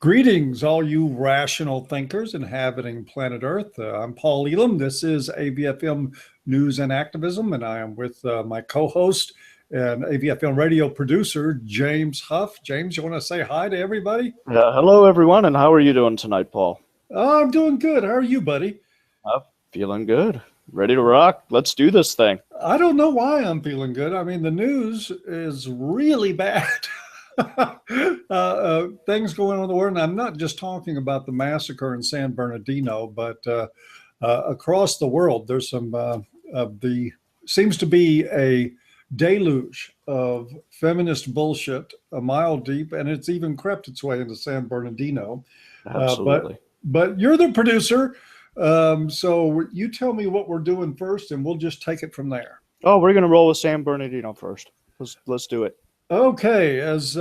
Greetings, all you rational thinkers inhabiting planet Earth. I'm Paul Elam. This is AVFM News and Activism, and I am with my co-host and AVFM radio producer, James Huff. James, you want to say hi to everybody? Hello, everyone, and how are you doing tonight, Paul? I'm doing good. How are you, buddy? Feeling good. Ready to rock. Let's do this thing. I don't know why I'm feeling good. I mean, the news is really bad. Things going on in the world, and I'm not just talking about the massacre in San Bernadino, but across the world, there's some seems to be a deluge of feminist bullshit a mile deep, and it's even crept its way into San Bernardino. Absolutely. But you're the producer, so you tell me what we're doing first, and we'll just take it from there. Oh, we're gonna roll with San Bernadino first. Let's do it. Okay, as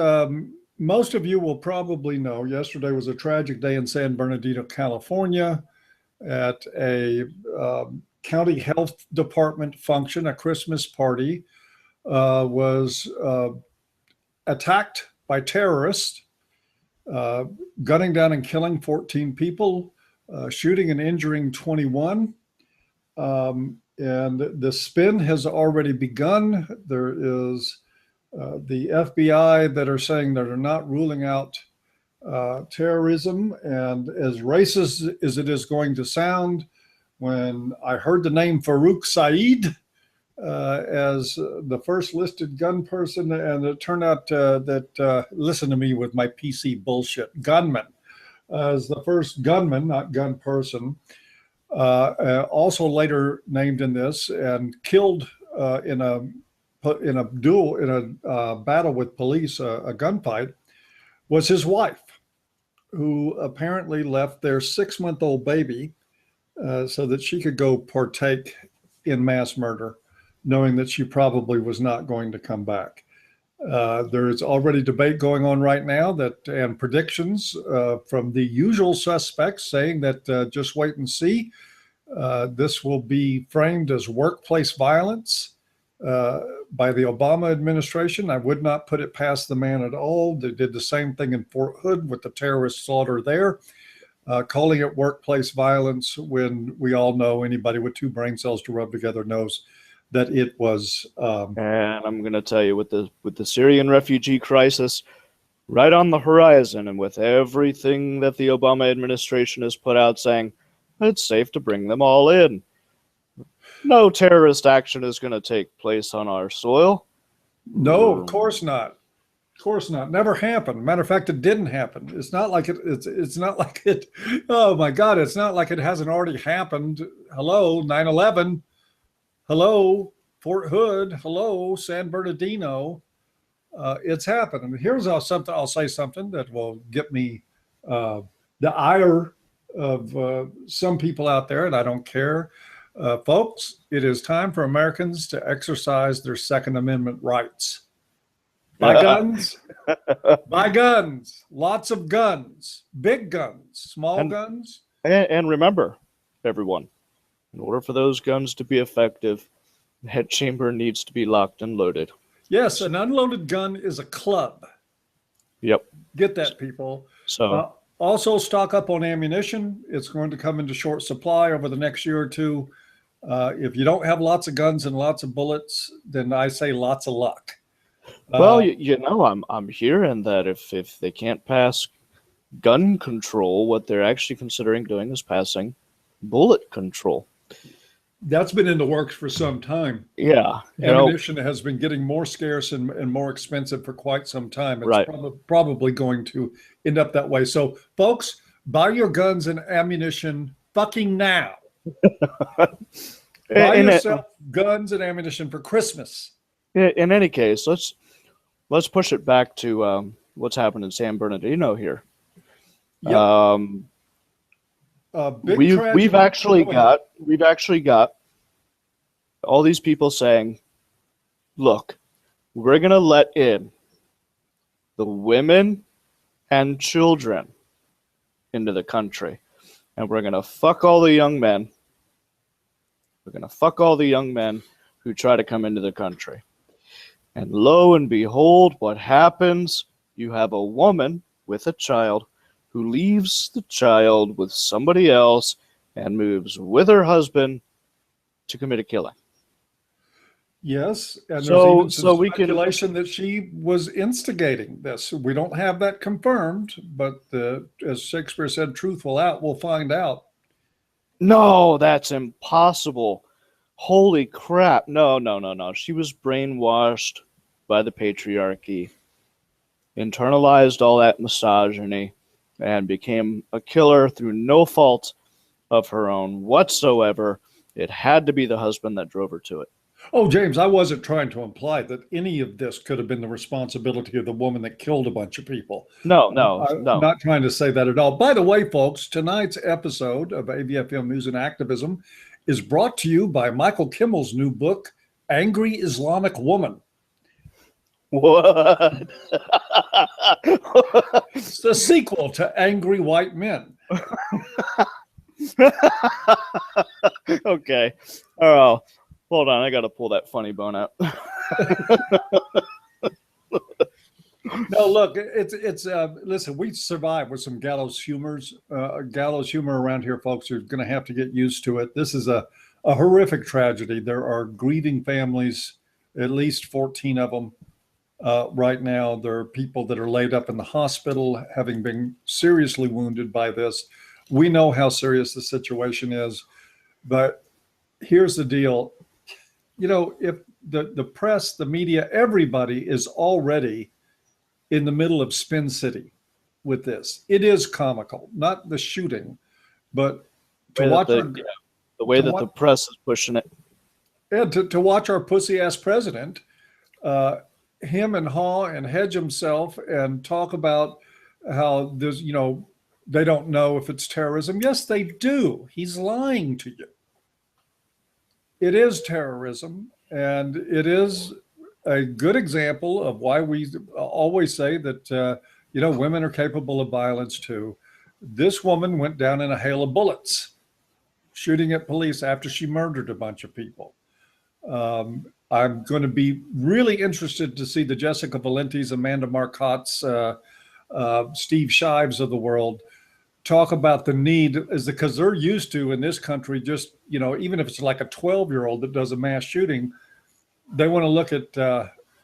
most of you will probably know, yesterday was a tragic day in San Bernardino, California, at a county health department function. A Christmas party was attacked by terrorists, gunning down and killing 14 people, shooting and injuring 21. And the spin has already begun. There is the FBI that are saying that are not ruling out terrorism. And as racist as it is going to sound, when I heard the name Farouk Saeed as the first listed gun person, and it turned out that, listen to me with my PC bullshit, gunman, as the first gunman, not gun person, also later named in this and killed in a battle with police, a gunfight, was his wife, who apparently left their 6-month-old baby so that she could go partake in mass murder, knowing that she probably was not going to come back. There is already debate going on right now and predictions from the usual suspects saying that just wait and see. This will be framed as workplace violence by the Obama administration. I would not put it past the man at all. They did the same thing in Fort Hood with the terrorist slaughter there, calling it workplace violence when we all know, anybody with 2 brain cells to rub together knows that it was. And I'm going to tell you, with the Syrian refugee crisis right on the horizon, and with everything that the Obama administration has put out saying it's safe to bring them all in, no terrorist action is going to take place on our soil. No, of course not. Of course not. Never happened. Matter of fact, it didn't happen. It's not like it. It's not like it. Oh my God! It's not like it hasn't already happened. Hello, 9/11. Hello, Fort Hood. Hello, San Bernardino. It's happened. And here's something. I'll say something that will get me the ire of some people out there, and I don't care. Folks, it is time for Americans to exercise their Second Amendment rights. Buy guns, buy guns, lots of guns, big guns, small guns. And remember, everyone, in order for those guns to be effective, the head chamber needs to be locked and loaded. Yes, an unloaded gun is a club. Yep. Get that, people. So also stock up on ammunition. It's going to come into short supply over the next year or two. If you don't have lots of guns and lots of bullets, then I say lots of luck. Well, I'm hearing that if they can't pass gun control, what they're actually considering doing is passing bullet control. That's been in the works for some time. Yeah. Ammunition has been getting more scarce and more expensive for quite some time. It's right. Probably going to end up that way. So, folks, buy your guns and ammunition fucking now. Buy yourself guns and ammunition for Christmas. In any case, let's push it back to what's happened in San Bernardino here. Yep. We've actually got all these people saying, look, we're going to let in the women and children into the country, and we're going to fuck all the young men. We're going to fuck all the young men who try to come into the country. And lo and behold, what happens? You have a woman with a child who leaves the child with somebody else and moves with her husband to commit a killing. Yes, and So- there's even so some we can- speculation that she was instigating this. We don't have that confirmed, but as Shakespeare said, truth will out. We'll find out. No, that's impossible. Holy crap. No. She was brainwashed by the patriarchy, internalized all that misogyny, and became a killer through no fault of her own whatsoever. It had to be the husband that drove her to it. Oh, James, I wasn't trying to imply that any of this could have been the responsibility of the woman that killed a bunch of people. No. I'm not trying to say that at all. By the way, folks, tonight's episode of AVFM News and Activism is brought to you by Michael Kimmel's new book, Angry Islamic Woman. What? It's the sequel to Angry White Men. Okay. Oh, hold on. I got to pull that funny bone out. No, look, it's listen, we survived with some gallows humor around here, folks. You're going to have to get used to it. This is a horrific tragedy. There are grieving families, at least 14 of them right now. There are people that are laid up in the hospital having been seriously wounded by this. We know how serious the situation is, but here's the deal. You know, if the press, the media, everybody is already in the middle of Spin City with this. It is comical, not the shooting, but to watch the way that the press is pushing it. And to watch our pussy ass president, him and haw and hedge himself and talk about how there's, you know, they don't know if it's terrorism. Yes, they do. He's lying to you. It is terrorism, and it is a good example of why we always say that, you know, women are capable of violence too. This woman went down in a hail of bullets, shooting at police after she murdered a bunch of people. I'm going to be really interested to see the Jessica Valentis, Amanda Marcotte's, Steve Shives of the world talk about the need, because they're used to in this country, just, you know, even if it's like a 12-year-old that does a mass shooting, they want to look at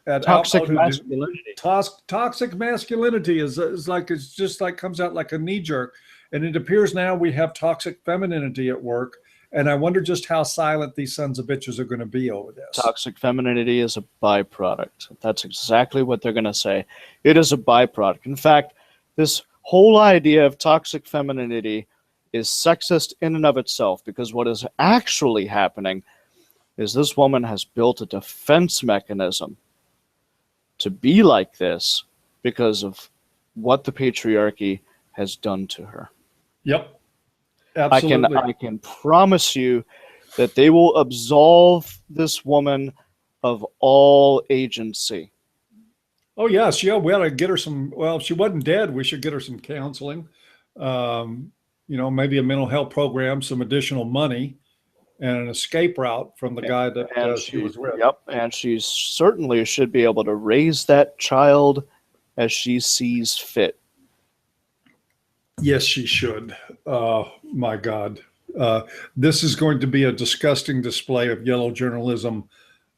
Toxic masculinity. Toxic masculinity is like, it's just like comes out like a knee jerk. And it appears now we have toxic femininity at work. And I wonder just how silent these sons of bitches are going to be over this. Toxic femininity is a byproduct. That's exactly what they're going to say. It is a byproduct. In fact, this whole idea of toxic femininity is sexist in and of itself, because what is actually happening is this woman has built a defense mechanism to be like this because of what the patriarchy has done to her. Yep. Absolutely. I can promise you that they will absolve this woman of all agency. Oh, yes. Yeah, we ought to get her some, well, if she wasn't dead, we should get her some counseling, you know, maybe a mental health program, some additional money, and an escape route from the guy that she was with. Yep, and she certainly should be able to raise that child as she sees fit. Yes, she should. My God. This is going to be a disgusting display of yellow journalism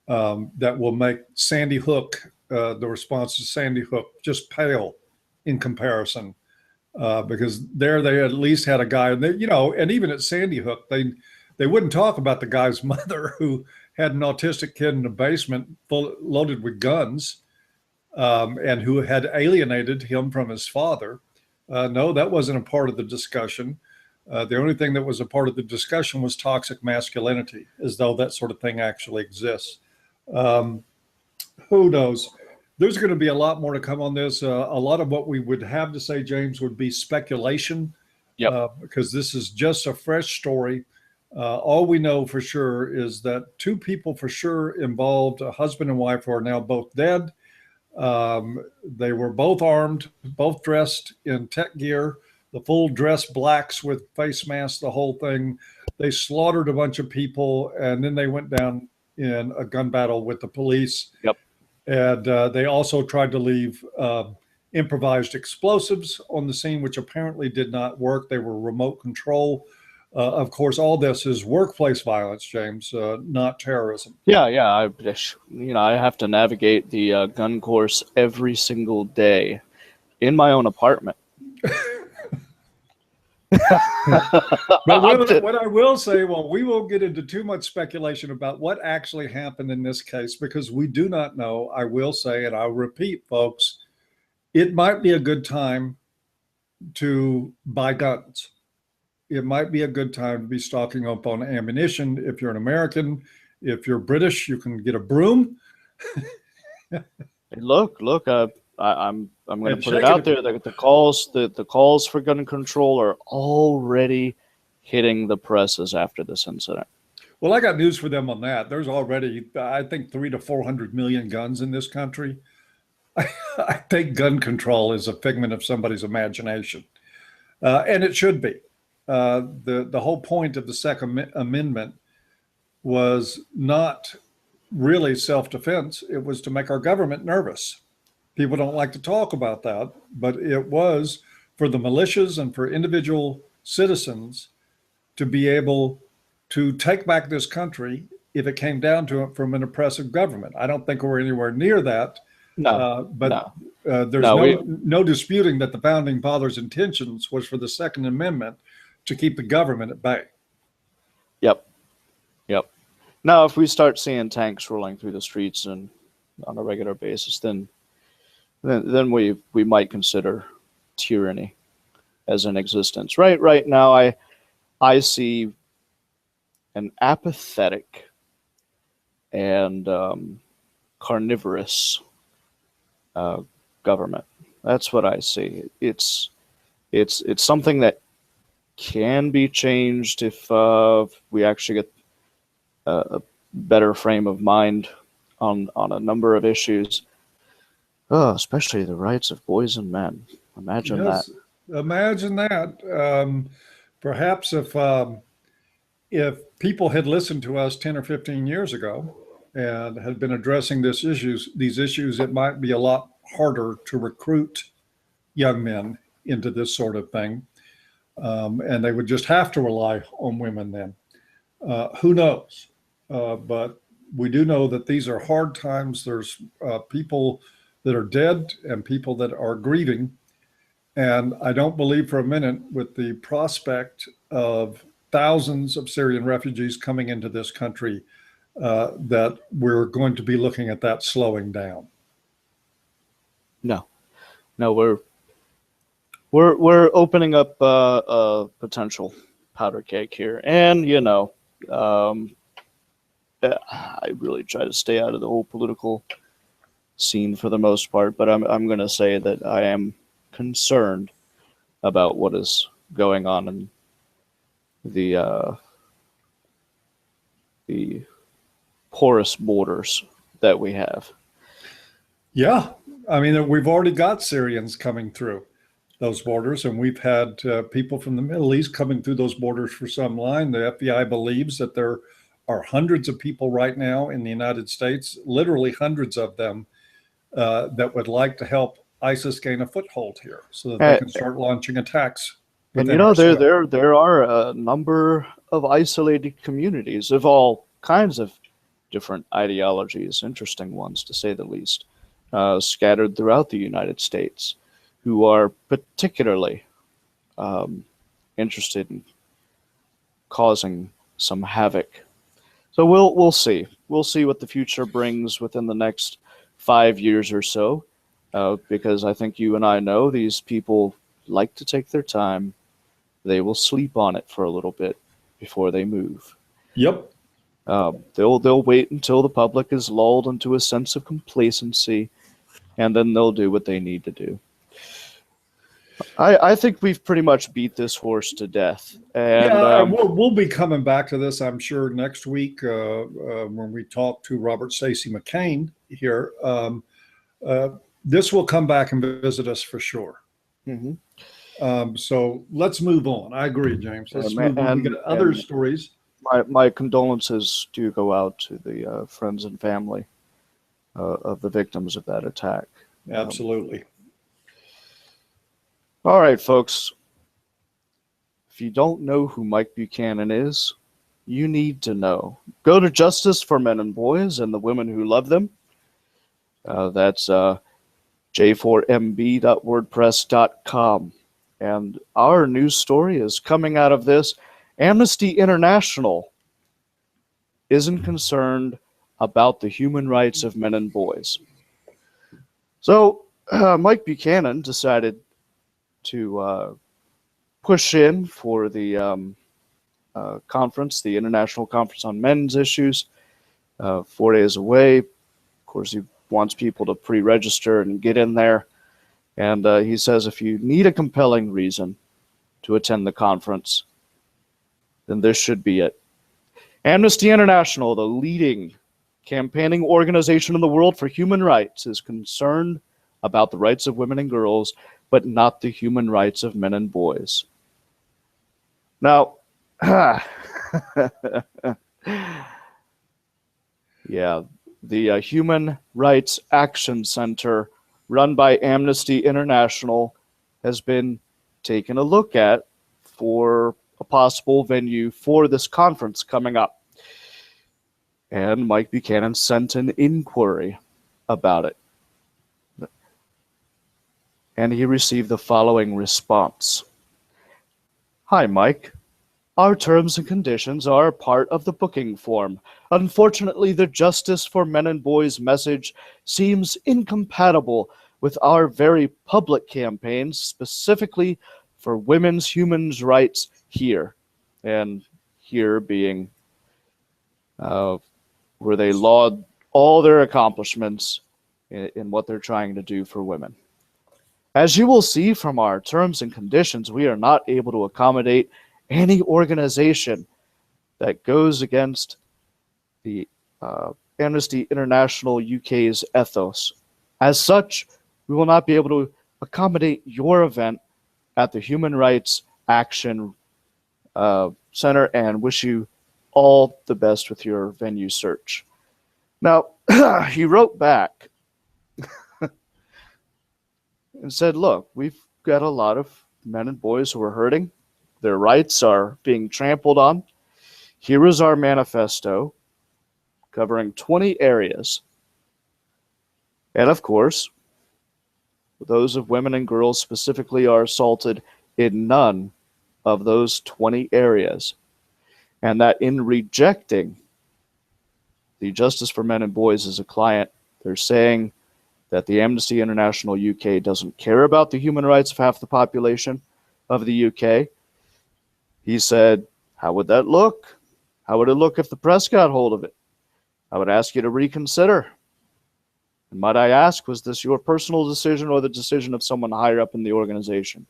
that will make Sandy Hook, the response to Sandy Hook, just pale in comparison. Because there they at least had a guy, you know, and even at Sandy Hook, they wouldn't talk about the guy's mother who had an autistic kid in the basement loaded with guns, and who had alienated him from his father. No, that wasn't a part of the discussion. The only thing that was a part of the discussion was toxic masculinity, as though that sort of thing actually exists. Who knows? There's going to be a lot more to come on this. A lot of what we would have to say, James, would be speculation. Yep. Because this is just a fresh story. All we know for sure is that two people for sure involved, a husband and wife, who are now both dead. They were both armed, both dressed in tech gear, the full dress blacks with face masks, the whole thing. They slaughtered a bunch of people, and then they went down in a gun battle with the police. Yep. And they also tried to leave improvised explosives on the scene, which apparently did not work. They were remote control. Of course, all this is workplace violence, James, not terrorism. Yeah. I have to navigate the gun course every single day in my own apartment. But what I will say, well, we won't get into too much speculation about what actually happened in this case because we do not know. I will say, and I'll repeat, folks, it might be a good time to buy guns. It might be a good time to be stocking up on ammunition. If you're an American, if you're British, you can get a broom. Look, I'm going to put it out there that the calls for gun control are already hitting the presses after this incident. Well, I got news for them on that. There's already, I think, 300 to 400 million guns in this country. I think gun control is a figment of somebody's imagination, and it should be. The whole point of the Second Amendment was not really self-defense. It was to make our government nervous. People don't like to talk about that, but it was for the militias and for individual citizens to be able to take back this country if it came down to it from an oppressive government. I don't think we're anywhere near that. There's no disputing that the founding fathers' intentions was for the Second Amendment to keep the government at bay. Yep. Now, if we start seeing tanks rolling through the streets and on a regular basis, then we might consider tyranny as an existence. Right now, I see an apathetic and carnivorous government. That's what I see. It's something that can be changed if we actually get a better frame of mind on a number of issues. Especially the rights of boys and men. Imagine that. Imagine that. Perhaps if people had listened to us 10 or 15 years ago and had been addressing these issues, it might be a lot harder to recruit young men into this sort of thing. And they would just have to rely on women then. Who knows? But we do know that these are hard times. There's people that are dead and people that are grieving. And I don't believe for a minute with the prospect of thousands of Syrian refugees coming into this country that we're going to be looking at that slowing down. No, we're opening up a potential powder keg here. And, I really try to stay out of the whole political scene for the most part, but I'm going to say that I am concerned about what is going on in the porous borders that we have. Yeah, I mean, we've already got Syrians coming through those borders, and we've had people from the Middle East coming through those borders for some time. The FBI believes that there are hundreds of people right now in the United States, literally hundreds of them, that would like to help ISIS gain a foothold here so that they can start launching attacks. And there are a number of isolated communities of all kinds of different ideologies, interesting ones to say the least, scattered throughout the United States, who are particularly interested in causing some havoc. So we'll see. We'll see what the future brings within the next 5 years or so, because I think you and I know these people like to take their time. They will sleep on it for a little bit before they move. Yep. They'll wait until the public is lulled into a sense of complacency, and then they'll do what they need to do. I think we've pretty much beat this horse to death. And we'll be coming back to this, I'm sure, next week when we talk to Robert Stacey McCain here. This will come back and visit us for sure. Mm-hmm. So let's move on. I agree, James. Let's move on. We got other stories. My condolences do go out to the friends and family of the victims of that attack. Absolutely. All right, folks. If you don't know who Mike Buchanan is, you need to know. Go to Justice for Men and Boys and the Women Who Love Them. That's j4mb.wordpress.com. And our news story is coming out of this. Amnesty International isn't concerned about the human rights of men and boys. So Mike Buchanan decided to push in for the conference, the International Conference on Men's Issues, 4 days away. Of course, he wants people to pre-register and get in there. And he says if you need a compelling reason to attend the conference, then this should be it. Amnesty International, the leading campaigning organization in the world for human rights, is concerned about the rights of women and girls, but not the human rights of men and boys. Now, yeah, the Human Rights Action Center run by Amnesty International has been taken a look at for a possible venue for this conference coming up. And Mike Buchanan sent an inquiry about it. And he received the following response. Hi, Mike. Our terms and conditions are part of the booking form. Unfortunately, the Justice for Men and Boys message seems incompatible with our very public campaigns, specifically for women's human rights here. And here being where they laud all their accomplishments in what they're trying to do for women. As you will see from our terms and conditions, we are not able to accommodate any organization that goes against the Amnesty International UK's ethos. As such, we will not be able to accommodate your event at the Human Rights Action Center and wish you all the best with your venue search. Now, he wrote back and said, look, we've got a lot of men and boys who are hurting. Their rights are being trampled on. Here is our manifesto covering 20 areas. And of course, those of women and girls specifically are assaulted in none of those 20 areas. And that in rejecting the Justice for Men and Boys as a client, they're saying that the Amnesty International UK doesn't care about the human rights of half the population of the UK. He said, how would that look? How would it look if the press got hold of it? I would ask you to reconsider. And might I ask, was this your personal decision or the decision of someone higher up in the organization?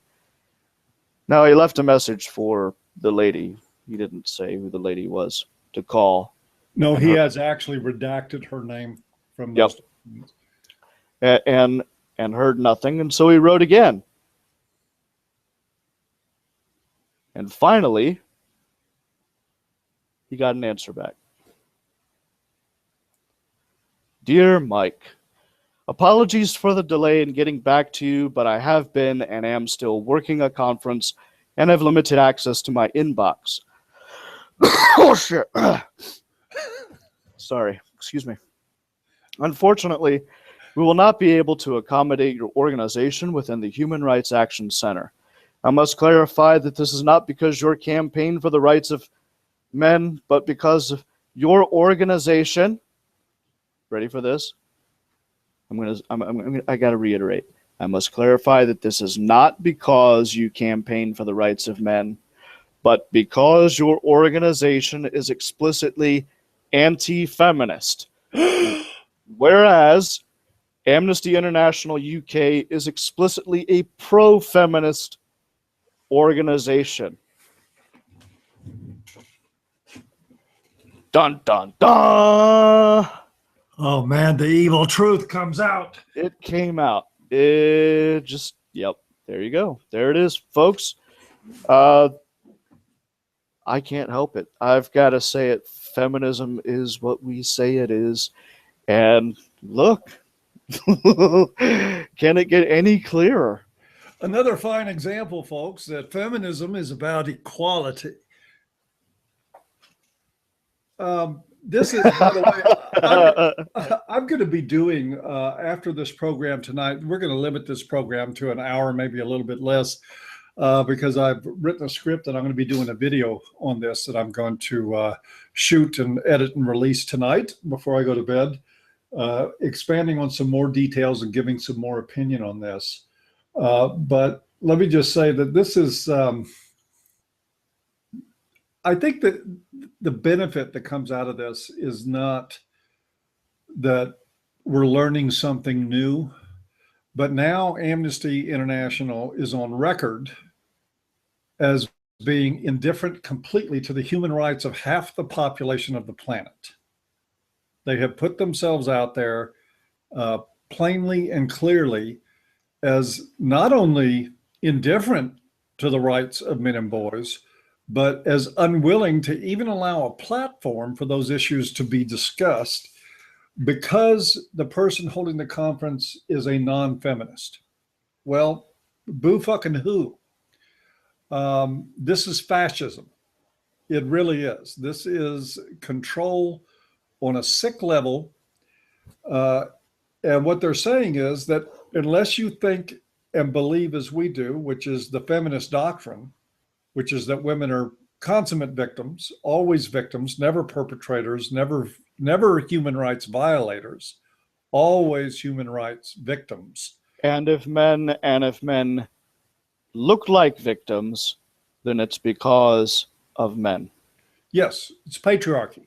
Now, he left a message for the lady. He didn't say who the lady was to call. No, he has actually redacted her name from those documents. And heard nothing, and so he wrote again. And finally, he got an answer back. Dear Mike, apologies for the delay in getting back to you, but I have been and am still working a conference and have limited access to my inbox. Oh, shit. Sorry, excuse me. Unfortunately, we will not be able to accommodate your organization within the Human Rights Action Center. I must clarify that this is not because your campaign for the rights of men, but because of your organization. Ready for this? I got to reiterate. I must clarify that this is not because you campaign for the rights of men, but because your organization is explicitly anti-feminist. Whereas Amnesty International UK is explicitly a pro-feminist organization. Dun, dun, dun! Oh, man, the evil truth comes out. It came out. It just, yep, there you go. There it is, folks. I can't help it. I've got to say it. Feminism is what we say it is. And look, can it get any clearer? Another fine example, folks, that feminism is about equality. This is, by the way, I'm going to be doing, after this program tonight, we're going to limit this program to an hour, maybe a little bit less, because I've written a script and I'm going to be doing a video on this that I'm going to shoot and edit and release tonight before I go to bed, expanding on some more details and giving some more opinion on this. But let me just say that this is, I think that the benefit that comes out of this is not that we're learning something new, but now Amnesty International is on record as being indifferent completely to the human rights of half the population of the planet. They have put themselves out there plainly and clearly as not only indifferent to the rights of men and boys, but as unwilling to even allow a platform for those issues to be discussed because the person holding the conference is a non-feminist. Well, boo fucking who? This is fascism. It really is. This is control on a sick level. And what they're saying is that unless you think and believe as we do, which is the feminist doctrine, which is that women are consummate victims, always victims, never perpetrators, never human rights violators, always human rights victims. And if men look like victims, then it's because of men. Yes, it's patriarchy.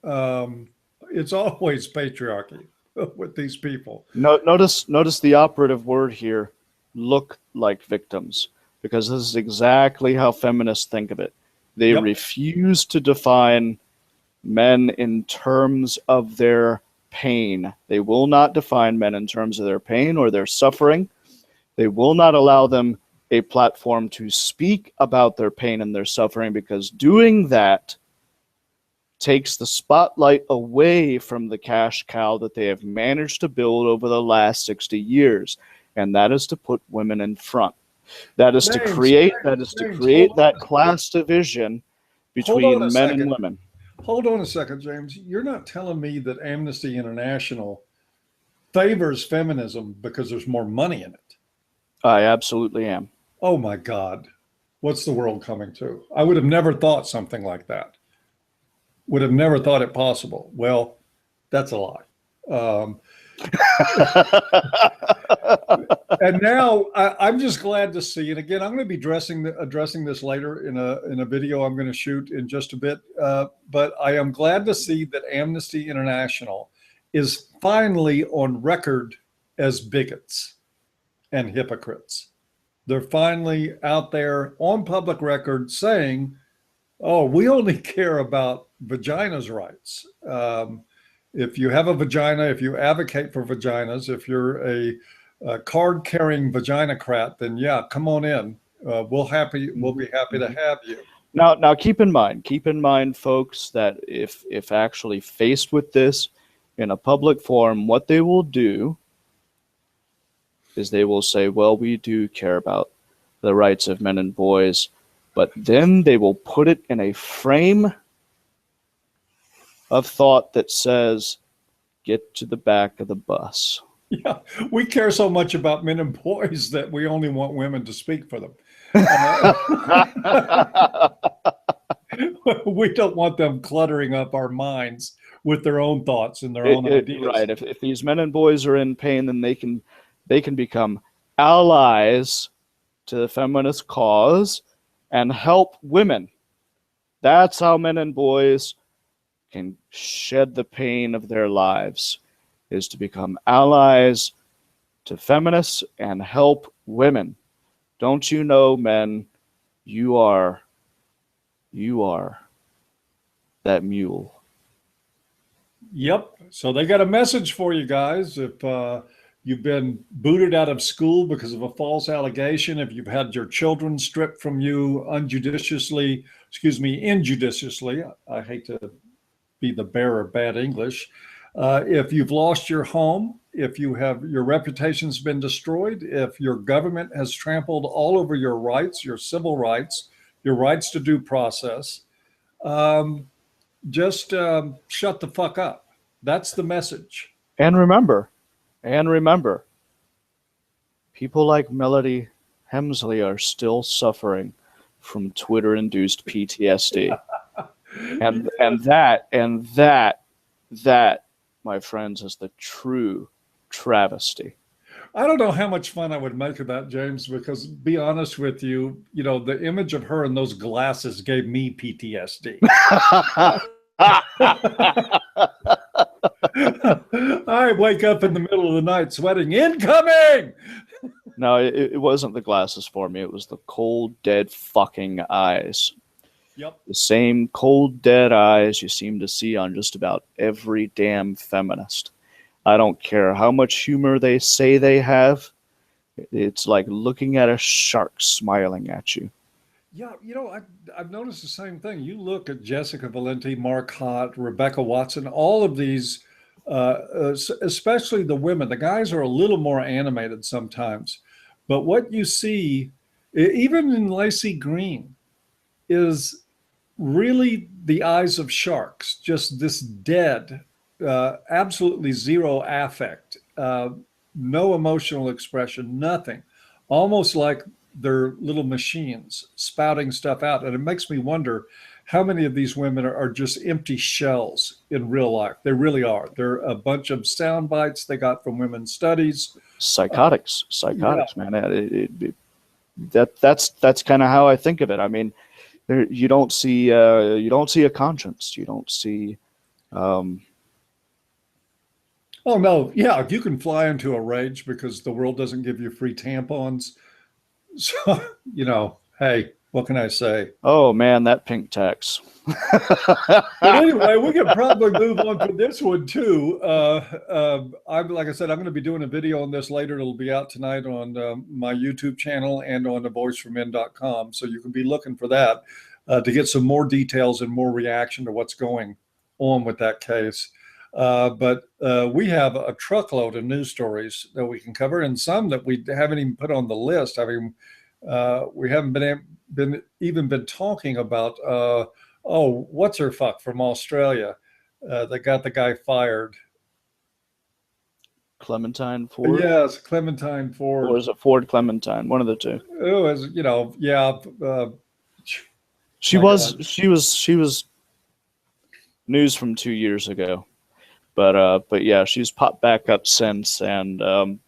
It's always patriarchy with these people. Notice the operative word here, look like victims, because this is exactly how feminists think of it. They refuse to define men in terms of their pain. They will not define men in terms of their pain or their suffering. They will not allow them a platform to speak about their pain and their suffering, because doing that takes the spotlight away from the cash cow that they have managed to build over the last 60 years. And that is to put women in front. That is to create that class division between men and women. Hold on a second, James. You're not telling me that Amnesty International favors feminism because there's more money in it? I absolutely am. Oh my God. What's the world coming to? I would have never thought something like that. Would have never thought it possible. Well, that's a lie. And now I'm just glad to see, and again, I'm going to be addressing this later in a video I'm going to shoot in just a bit, but I am glad to see that Amnesty International is finally on record as bigots and hypocrites. They're finally out there on public record saying, oh, we only care about vaginas' rights. If you have a vagina, if you advocate for vaginas, if you're a card-carrying vaginocrat, then yeah, come on in. We'll be happy to have you. Now, keep in mind, folks, that if actually faced with this in a public forum, what they will do is they will say, well, we do care about the rights of men and boys, but then they will put it in a frame of thought that says, get to the back of the bus. Yeah, we care so much about men and boys that we only want women to speak for them. We don't want them cluttering up our minds with their own thoughts and their own ideas. Right. If these men and boys are in pain, then they can become allies to the feminist cause and help women. That's how men and boys can shed the pain of their lives, is to become allies to feminists and help women. Don't you know, men, you are that mule. Yep. So they got a message for you guys. If you've been booted out of school because of a false allegation, if you've had your children stripped from you injudiciously, I hate to be the bearer of bad English. If you've lost your home, if your reputation's been destroyed, if your government has trampled all over your rights, your civil rights, your rights to due process, just shut the fuck up. That's the message. And remember, people like Melody Hemsley are still suffering from Twitter-induced PTSD. and that, my friends, is the true travesty. I don't know how much fun I would make of that, James, because be honest with you, the image of her in those glasses gave me PTSD. I wake up in the middle of the night sweating, incoming! No, it wasn't the glasses for me. It was the cold, dead fucking eyes. Yep. The same cold, dead eyes you seem to see on just about every damn feminist. I don't care how much humor they say they have. It's like looking at a shark smiling at you. Yeah, I've noticed the same thing. You look at Jessica Valenti, Mark Hott, Rebecca Watson, all of these, especially the women. The guys are a little more animated sometimes. But what you see, even in Lacey Green, is really the eyes of sharks, just this dead, absolutely zero affect, no emotional expression, nothing, almost like they're little machines spouting stuff out. And it makes me wonder how many of these women are just empty shells in real life. They really are. They're a bunch of sound bites they got from women's studies. Psychotics, Yeah. man. That's kind of how I think of it. I mean, you don't see a conscience. You don't see. Oh no, yeah, you can fly into a rage because the world doesn't give you free tampons. So, hey, what can I say? Oh man, that pink tax. But anyway, we can probably move on to this one too. Like I said, I'm going to be doing a video on this later. It'll be out tonight on my YouTube channel and on thevoiceformen.com. So you can be looking for that to get some more details and more reaction to what's going on with that case. But we have a truckload of news stories that we can cover, and some that we haven't even put on the list. I mean, we haven't been talking about. What's her fuck from Australia that got the guy fired? Clementine Ford. Yes, Clementine Ford. Or is it Ford Clementine? One of the two. Oh, yeah. She was news from 2 years ago. But yeah, she's popped back up since, and I'm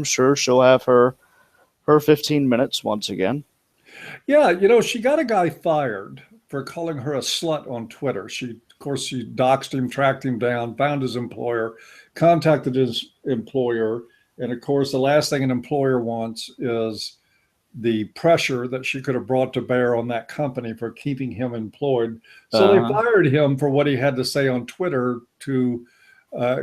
sure she'll have her 15 minutes once again. Yeah, she got a guy fired for calling her a slut on Twitter. She doxed him, tracked him down, found his employer, contacted his employer, and of course, the last thing an employer wants is the pressure that she could have brought to bear on that company for keeping him employed. So they fired him for what he had to say on Twitter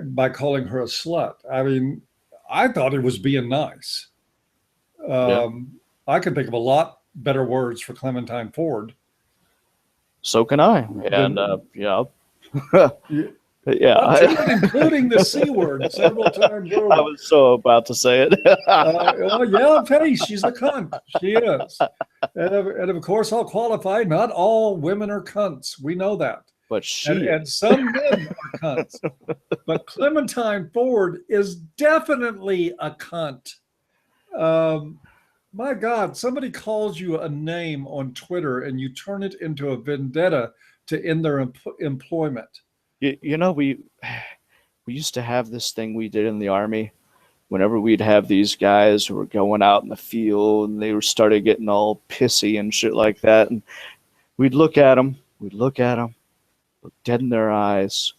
by calling her a slut. I mean, I thought he was being nice. I could think of a lot better words for Clementine Ford. So can I. And yeah. Yeah, including the C word several times over. I was so about to say it. Yeah, hey, she's a cunt. She is. And of course, I'll qualify, not all women are cunts. We know that. But and some men are cunts. But Clementine Ford is definitely a cunt. My God, somebody calls you a name on Twitter and you turn it into a vendetta to end their employment. We used to have this thing we did in the Army. Whenever we'd have these guys who were going out in the field and they started getting all pissy and shit like that, and we'd look at them, look dead in their eyes,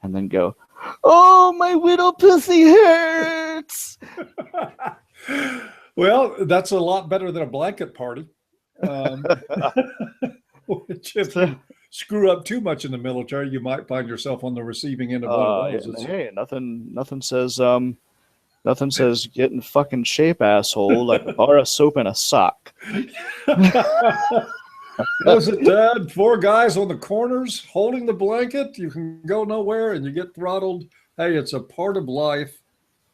and then go, "Oh, my widow pussy hurts." Well, that's a lot better than a blanket party. Which if you screw up too much in the military, you might find yourself on the receiving end of one of those. Hey, nothing says get in fucking shape, asshole, like a bar of soap and a sock. Was it, Dad? Four guys on the corners holding the blanket. You can go nowhere and you get throttled. Hey, it's a part of life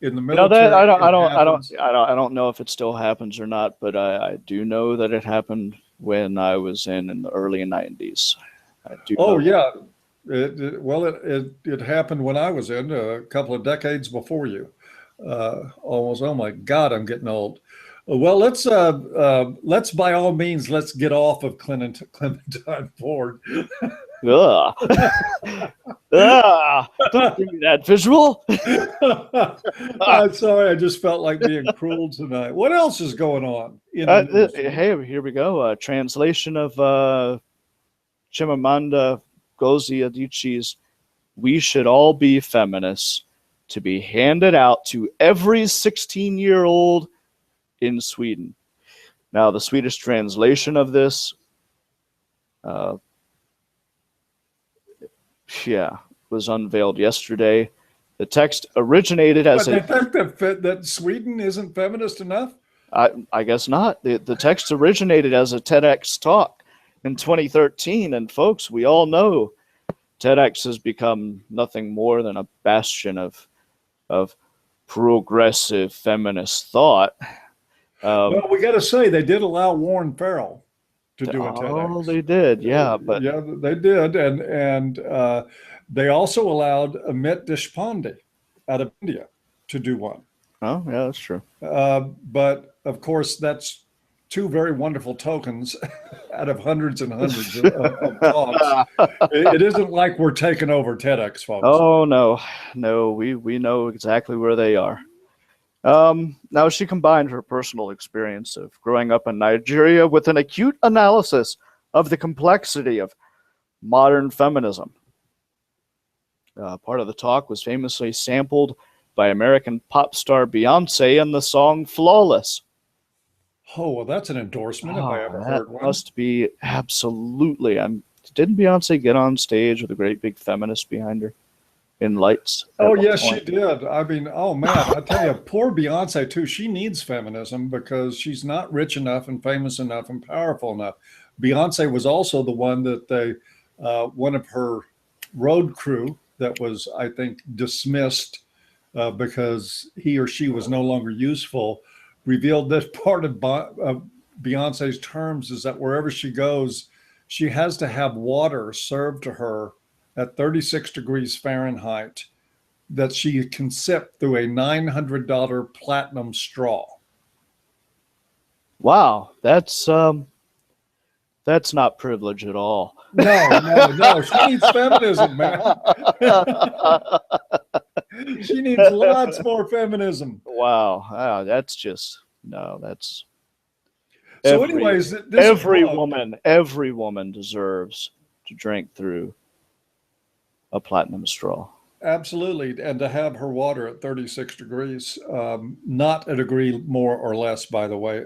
in the You know that military. It happens. I don't know if it still happens or not, but I do know that it happened when I was in the early '90s. I do Oh know that. yeah. It happened when I was in a couple of decades before you. Almost. Oh my God, I'm getting old. Well, let's by all means let's get off of Clementine Ford. Ugh. Ugh. Don't give me that visual. I'm sorry, I just felt like being cruel tonight. What else is going on in the news? Hey, here we go. Translation of Chimamanda Ngozi Adichie's "We Should All Be Feminists" to be handed out to every 16-year-old in Sweden. Now, the Swedish translation of this, was unveiled yesterday. The text originated But as they think that Sweden isn't feminist enough? I guess not. The text originated as a TEDx talk in 2013, and folks, we all know TEDx has become nothing more than a bastion of progressive feminist thought. Well, we got to say they did allow Warren Farrell to do a Oh, TEDx. they did, yeah, but Yeah, they did, and they also allowed Amit Deshpande out of India to do one. oh, yeah, that's true. But of course, that's two very wonderful tokens out of hundreds and hundreds of talks. It isn't like we're taking over TEDx, folks. Oh no, we know exactly where they are. Now, she combined her personal experience of growing up in Nigeria with an acute analysis of the complexity of modern feminism. Part of the talk was famously sampled by American pop star Beyonce in the song "Flawless." Oh, well, that's an endorsement if I ever That heard one. must be absolutely. Didn't Beyonce get on stage with a great big feminist behind her in lights? Oh, yes, she did. I mean, oh man, I tell you, poor Beyonce too. She needs feminism because she's not rich enough and famous enough and powerful enough. Beyonce was also the one that one of her road crew that was, I think, dismissed because he or she was no longer useful, revealed that part of Beyonce's terms is that wherever she goes, she has to have water served to her at 36 degrees Fahrenheit that she can sip through a $900 platinum straw. Wow, that's not privilege at all. No. She needs feminism, man. She needs lots more feminism. Wow, that's just no. That's So, anyways, every woman deserves to drink through a platinum straw. Absolutely, and to have her water at 36 degrees, not a degree more or less, by the way.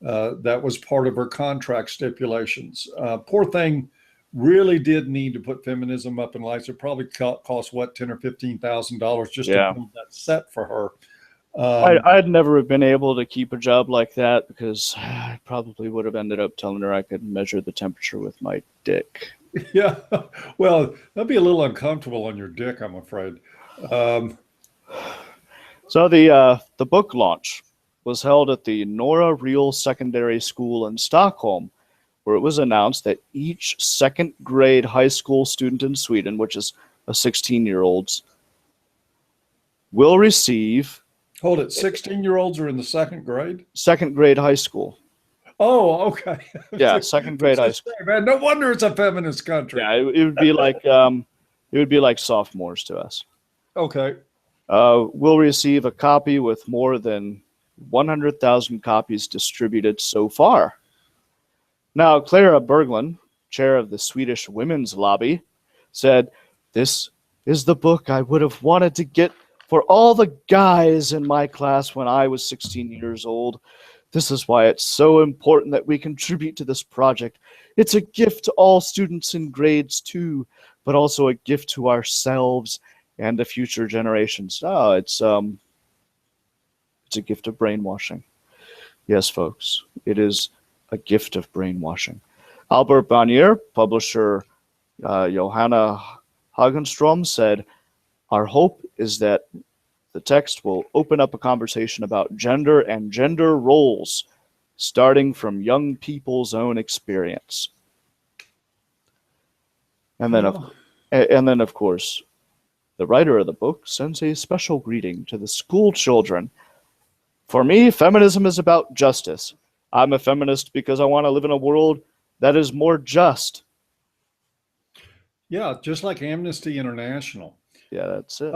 That was part of her contract stipulations. Poor thing really did need to put feminism up in lights. It probably cost what, $10,000 or $15,000 just to build that set for her. I'd never have been able to keep a job like that because I probably would have ended up telling her I could measure the temperature with my dick. Yeah, well, that'd be a little uncomfortable on your dick, I'm afraid. So the book launch was held at the Norra Real Secondary School in Stockholm, where it was announced that each second grade high school student in Sweden, which is a 16-year-olds, will receive. Hold it, 16-year-olds are in the second grade? Second grade high school. Oh, okay. Yeah, second grade high school. Man, no wonder it's a feminist country. Yeah, it would be like sophomores to us. Okay. Will receive a copy with more than 100,000 copies distributed so far. Now, Clara Berglund, chair of the Swedish Women's Lobby, said, "This is the book I would have wanted to get for all the guys in my class when I was 16 years old. This is why it's so important that we contribute to this project. It's a gift to all students in grades too, but also a gift to ourselves and the future generations." Oh, it's a gift of brainwashing. Yes, folks, it is a gift of brainwashing. Albert Bonnier, publisher Johanna Hagenstrom, said, "Our hope is that the text will open up a conversation about gender and gender roles, starting from young people's own experience." And then, of course, the writer of the book sends a special greeting to the school children. "For me, feminism is about justice. I'm a feminist because I want to live in a world that is more just." Yeah, just like Amnesty International. Yeah, that's it.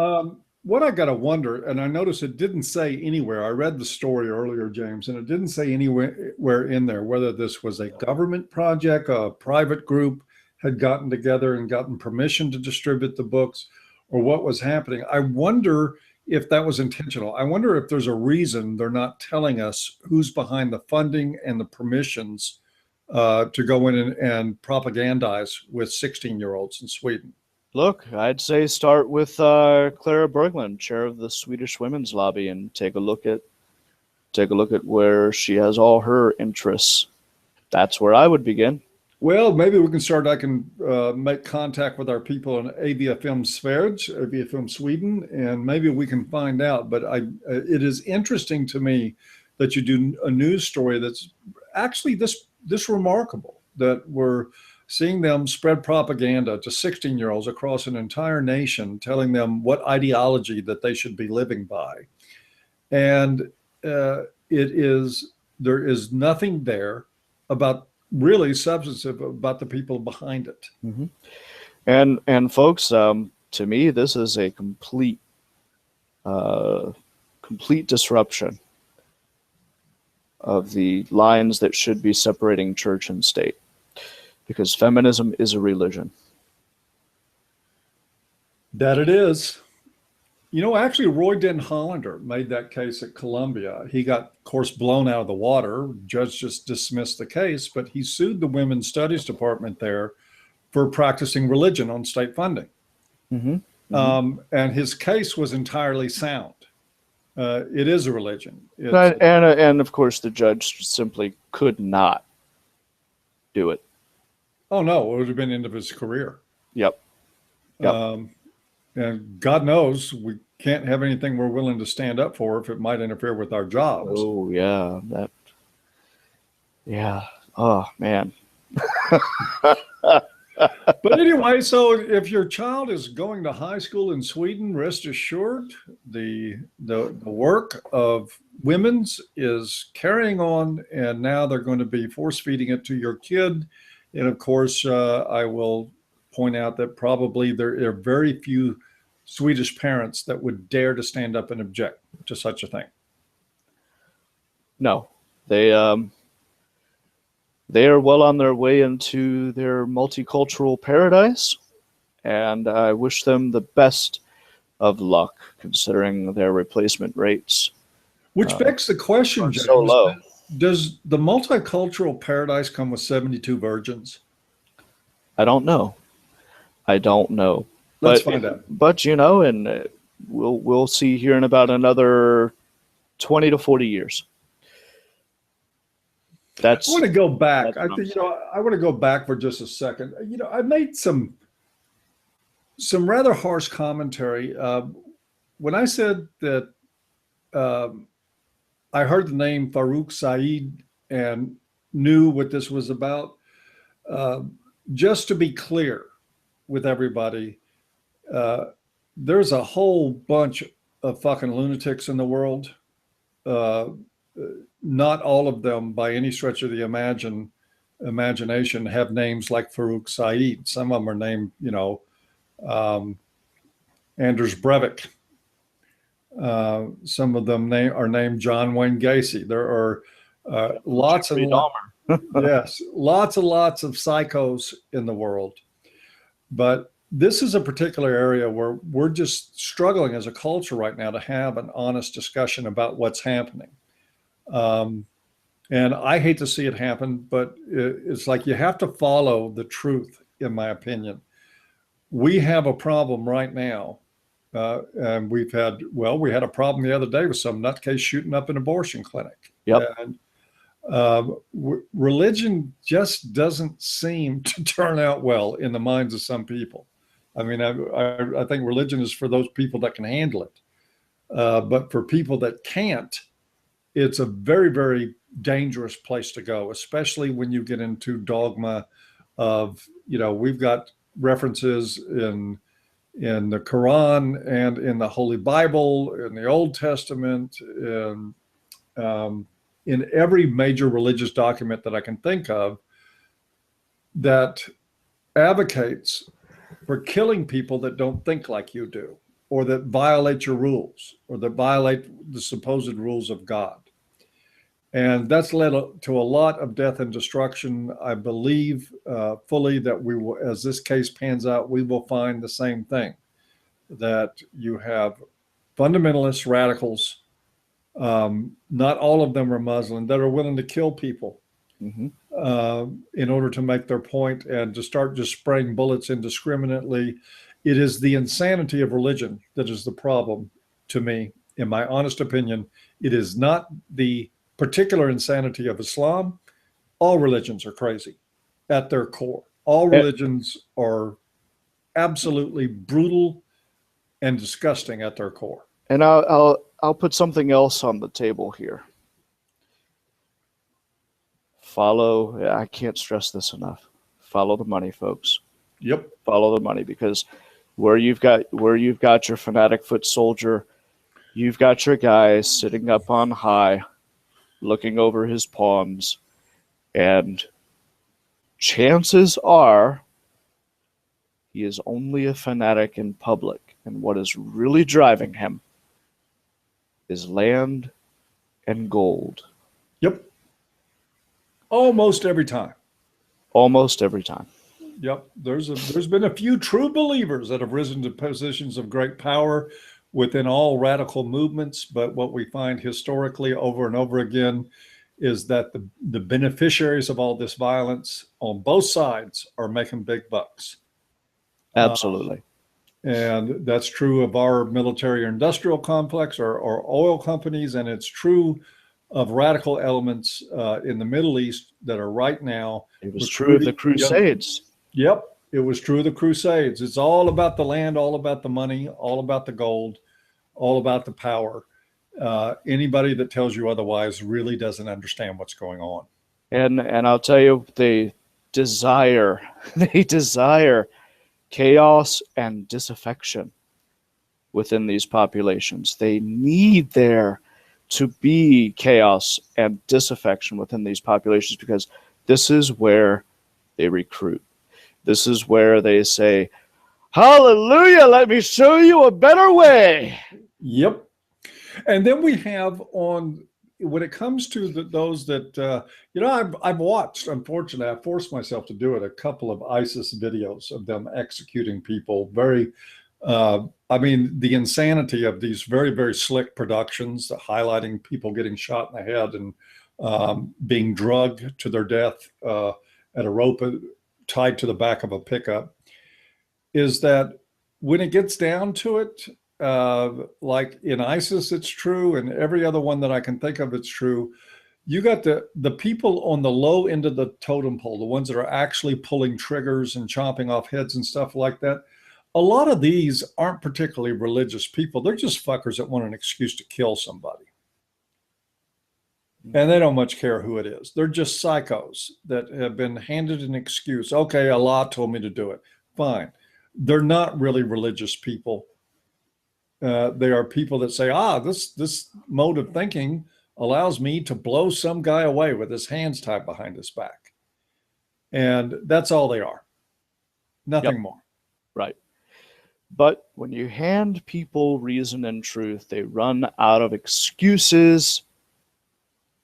What I got to wonder, and I noticed it didn't say anywhere, I read the story earlier, James, and it didn't say anywhere in there whether this was a government project, a private group had gotten together and gotten permission to distribute the books, or what was happening. I wonder if that was intentional. I wonder if there's a reason they're not telling us who's behind the funding and the permissions to go in and propagandize with 16-year-olds in Sweden. Look, I'd say start with Clara Berglund, chair of the Swedish Women's Lobby, and take a look at where she has all her interests. That's where I would begin. Well, maybe we can start. I can make contact with our people in AVFM AVFM Sweden, and maybe we can find out. But it is interesting to me that you do a news story that's actually this remarkable, that we're seeing them spread propaganda to 16-year-olds across an entire nation, telling them what ideology that they should be living by. And there is nothing there about really substantive about the people behind it. Mm-hmm. And folks, to me, this is a complete disruption of the lines that should be separating church and state, because feminism is a religion. That it is. You know, actually, Roy Den Hollander made that case at Columbia. He got, of course, blown out of the water. Judge just dismissed the case, but he sued the Women's Studies Department there for practicing religion on state funding. Mm-hmm. Mm-hmm. And his case was entirely sound. It is a religion. And of course, the judge simply could not do it. Oh, no, it would have been the end of his career. Yep. And God knows we can't have anything we're willing to stand up for if it might interfere with our jobs. Oh, yeah. Yeah. Oh, man. But anyway, so if your child is going to high school in Sweden, rest assured the work of women's is carrying on, and now they're going to be force feeding it to your kid. And of course, I will point out that probably there are very few Swedish parents that would dare to stand up and object to such a thing. No, they are well on their way into their multicultural paradise, and I wish them the best of luck considering their replacement rates. Which begs the question, James, so low. Does the multicultural paradise come with 72 virgins? I don't know. Let's find out. But and we'll see here in about another 20 to 40 years. I want to go back. I think I want to go back for just a second. I made some rather harsh commentary when I said that I heard the name Farouk Saeed and knew what this was about. Just to be clear with everybody, there's a whole bunch of fucking lunatics in the world. Not all of them, by any stretch of the imagination, have names like Farouk Saeed. Some of them are named, Anders Breivik. Some of them are named John Wayne Gacy. There are lots and lots and lots of psychos in the world. But this is a particular area where we're just struggling as a culture right now to have an honest discussion about what's happening. And I hate to see it happen, but it's like you have to follow the truth, in my opinion. We have a problem right now. And we had a problem the other day with some nutcase shooting up an abortion clinic. Yep. And Religion just doesn't seem to turn out well in the minds of some people. I mean, I think religion is for those people that can handle it. But for people that can't, it's a very, very dangerous place to go, especially when you get into dogma of, we've got references in the Quran and in the Holy Bible, in the Old Testament, in every major religious document that I can think of that advocates for killing people that don't think like you do, or that violate your rules, or that violate the supposed rules of God. And that's led to a lot of death and destruction. I believe fully that we will, as this case pans out, we will find the same thing, that you have fundamentalist radicals, not all of them are Muslim, that are willing to kill people in order to make their point and to start just spraying bullets indiscriminately. It is the insanity of religion that is the problem to me, in my honest opinion. It is not the particular insanity of Islam. All religions are crazy at their core. All religions are absolutely brutal and disgusting at their core. And I'll put something else on the table here. I can't stress this enough. Follow the money, folks. Yep. Follow the money, because where you've got your fanatic foot soldier, you've got your guy sitting up on high, looking over his pawns, and chances are he is only a fanatic in public, and what is really driving him is land and gold. Yep. Almost every time. Almost every time. Yep. There's been a few true believers that have risen to positions of great power within all radical movements, but what we find historically over and over again is that the beneficiaries of all this violence on both sides are making big bucks. Absolutely. And that's true of our military or industrial complex or oil companies, and it's true of radical elements in the Middle East that are right now. It was true of the Crusades. Yep, it was true of the Crusades. It's all about the land, all about the money, all about the gold, all about the power. Anybody that tells you otherwise really doesn't understand what's going on. And I'll tell you, they desire chaos and disaffection within these populations. They need there to be chaos and disaffection within these populations, because this is where they recruit. This is where they say, hallelujah, let me show you a better way. Yep. And then we have when it comes to those that, I've watched, unfortunately, I forced myself to do it, a couple of ISIS videos of them executing people. The insanity of these very, very slick productions, highlighting people getting shot in the head and being drugged to their death at a rope tied to the back of a pickup, is that when it gets down to it, like in ISIS, it's true, and every other one that I can think of, it's true. You got the people on the low end of the totem pole, the ones that are actually pulling triggers and chopping off heads and stuff like that. A lot of these aren't particularly religious people. They're just fuckers that want an excuse to kill somebody. And they don't much care who it is. They're just psychos that have been handed an excuse. Okay, Allah told me to do it. Fine. They're not really religious people. They are people that say, this mode of thinking allows me to blow some guy away with his hands tied behind his back. And that's all they are. Nothing more. Right. But when you hand people reason and truth, they run out of excuses.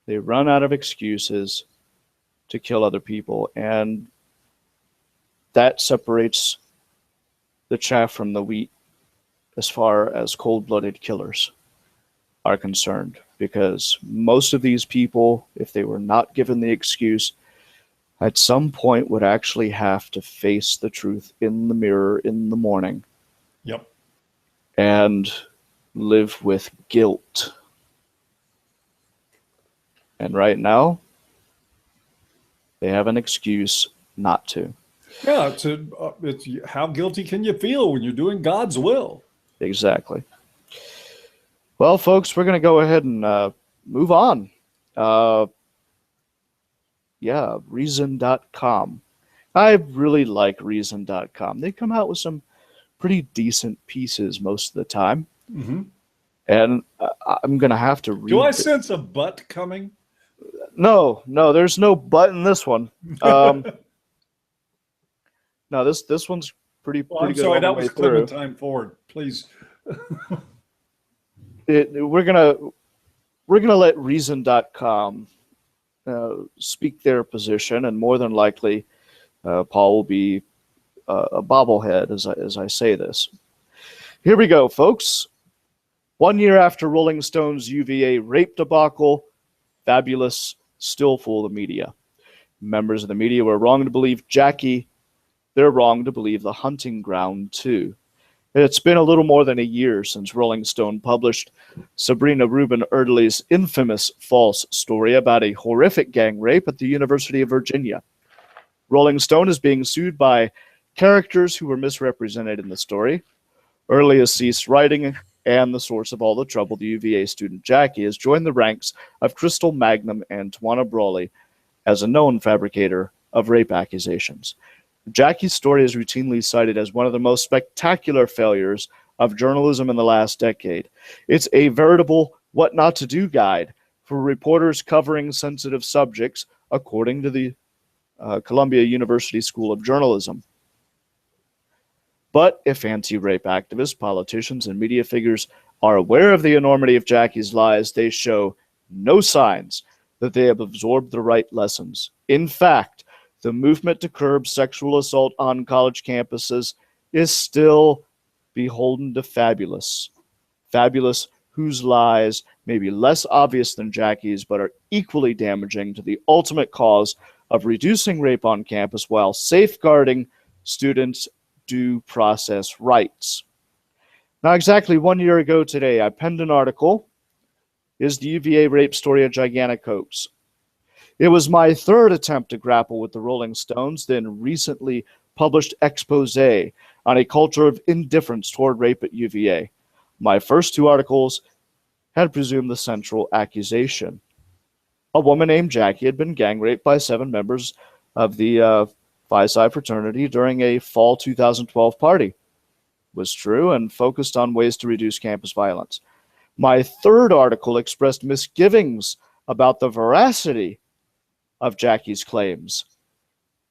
They run out of excuses to kill other people. And that separates the chaff from the wheat as far as cold-blooded killers are concerned. Because most of these people, if they were not given the excuse, at some point would actually have to face the truth in the mirror in the morning. Yep. And live with guilt. And right now, they have an excuse not to. Yeah, it's how guilty can you feel when you're doing God's will? Exactly. Well, folks, we're going to go ahead and move on. Reason.com. I really like Reason.com. They come out with some pretty decent pieces most of the time. Mm-hmm. And I'm going to have to read. Do I sense a butt coming? No, there's no but in this one. No, this one's pretty I'm good. sorry, that was Clementine Ford. Please. We're gonna let Reason.com speak their position, and more than likely, Paul will be a bobblehead as I say this. Here we go, folks. 1 year after Rolling Stone's UVA rape debacle, Fabulous still fool the media. Members of the media were wrong to believe Jackie. They're wrong to believe the hunting ground, too. It's been a little more than a year since Rolling Stone published Sabrina Rubin Erdely's infamous false story about a horrific gang rape at the University of Virginia. Rolling Stone is being sued by characters who were misrepresented in the story. Erdely has ceased writing, and the source of all the trouble, the UVA student Jackie, has joined the ranks of Crystal Magnum and Tawana Brawley as a known fabricator of rape accusations. Jackie's story is routinely cited as one of the most spectacular failures of journalism in the last decade. It's a veritable what not to do guide for reporters covering sensitive subjects, according to the Columbia University School of Journalism. But if anti-rape activists, politicians, and media figures are aware of the enormity of Jackie's lies, they show no signs that they have absorbed the right lessons. In fact, the movement to curb sexual assault on college campuses is still beholden to Fabulous. Fabulous, whose lies may be less obvious than Jackie's, but are equally damaging to the ultimate cause of reducing rape on campus while safeguarding students' due process rights. Now, exactly 1 year ago today, I penned an article, Is the UVA Rape Story a Gigantic Hoax? It was my third attempt to grapple with the Rolling Stones' then recently published expose on a culture of indifference toward rape at UVA. My first two articles had presumed the central accusation. A woman named Jackie had been gang raped by 7 members of the Phi Psi fraternity during a fall 2012 party. Was true and focused on ways to reduce campus violence. My third article expressed misgivings about the veracity of Jackie's claims,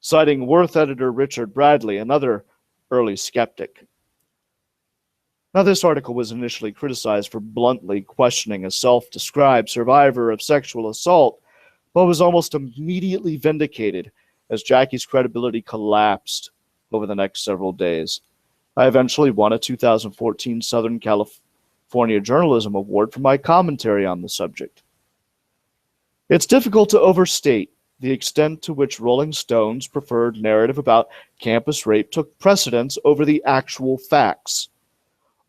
citing Worth editor Richard Bradley, another early skeptic. Now, this article was initially criticized for bluntly questioning a self-described survivor of sexual assault, but was almost immediately vindicated as Jackie's credibility collapsed over the next several days. I eventually won a 2014 Southern California Journalism Award for my commentary on the subject. It's difficult to overstate the extent to which Rolling Stone's preferred narrative about campus rape took precedence over the actual facts.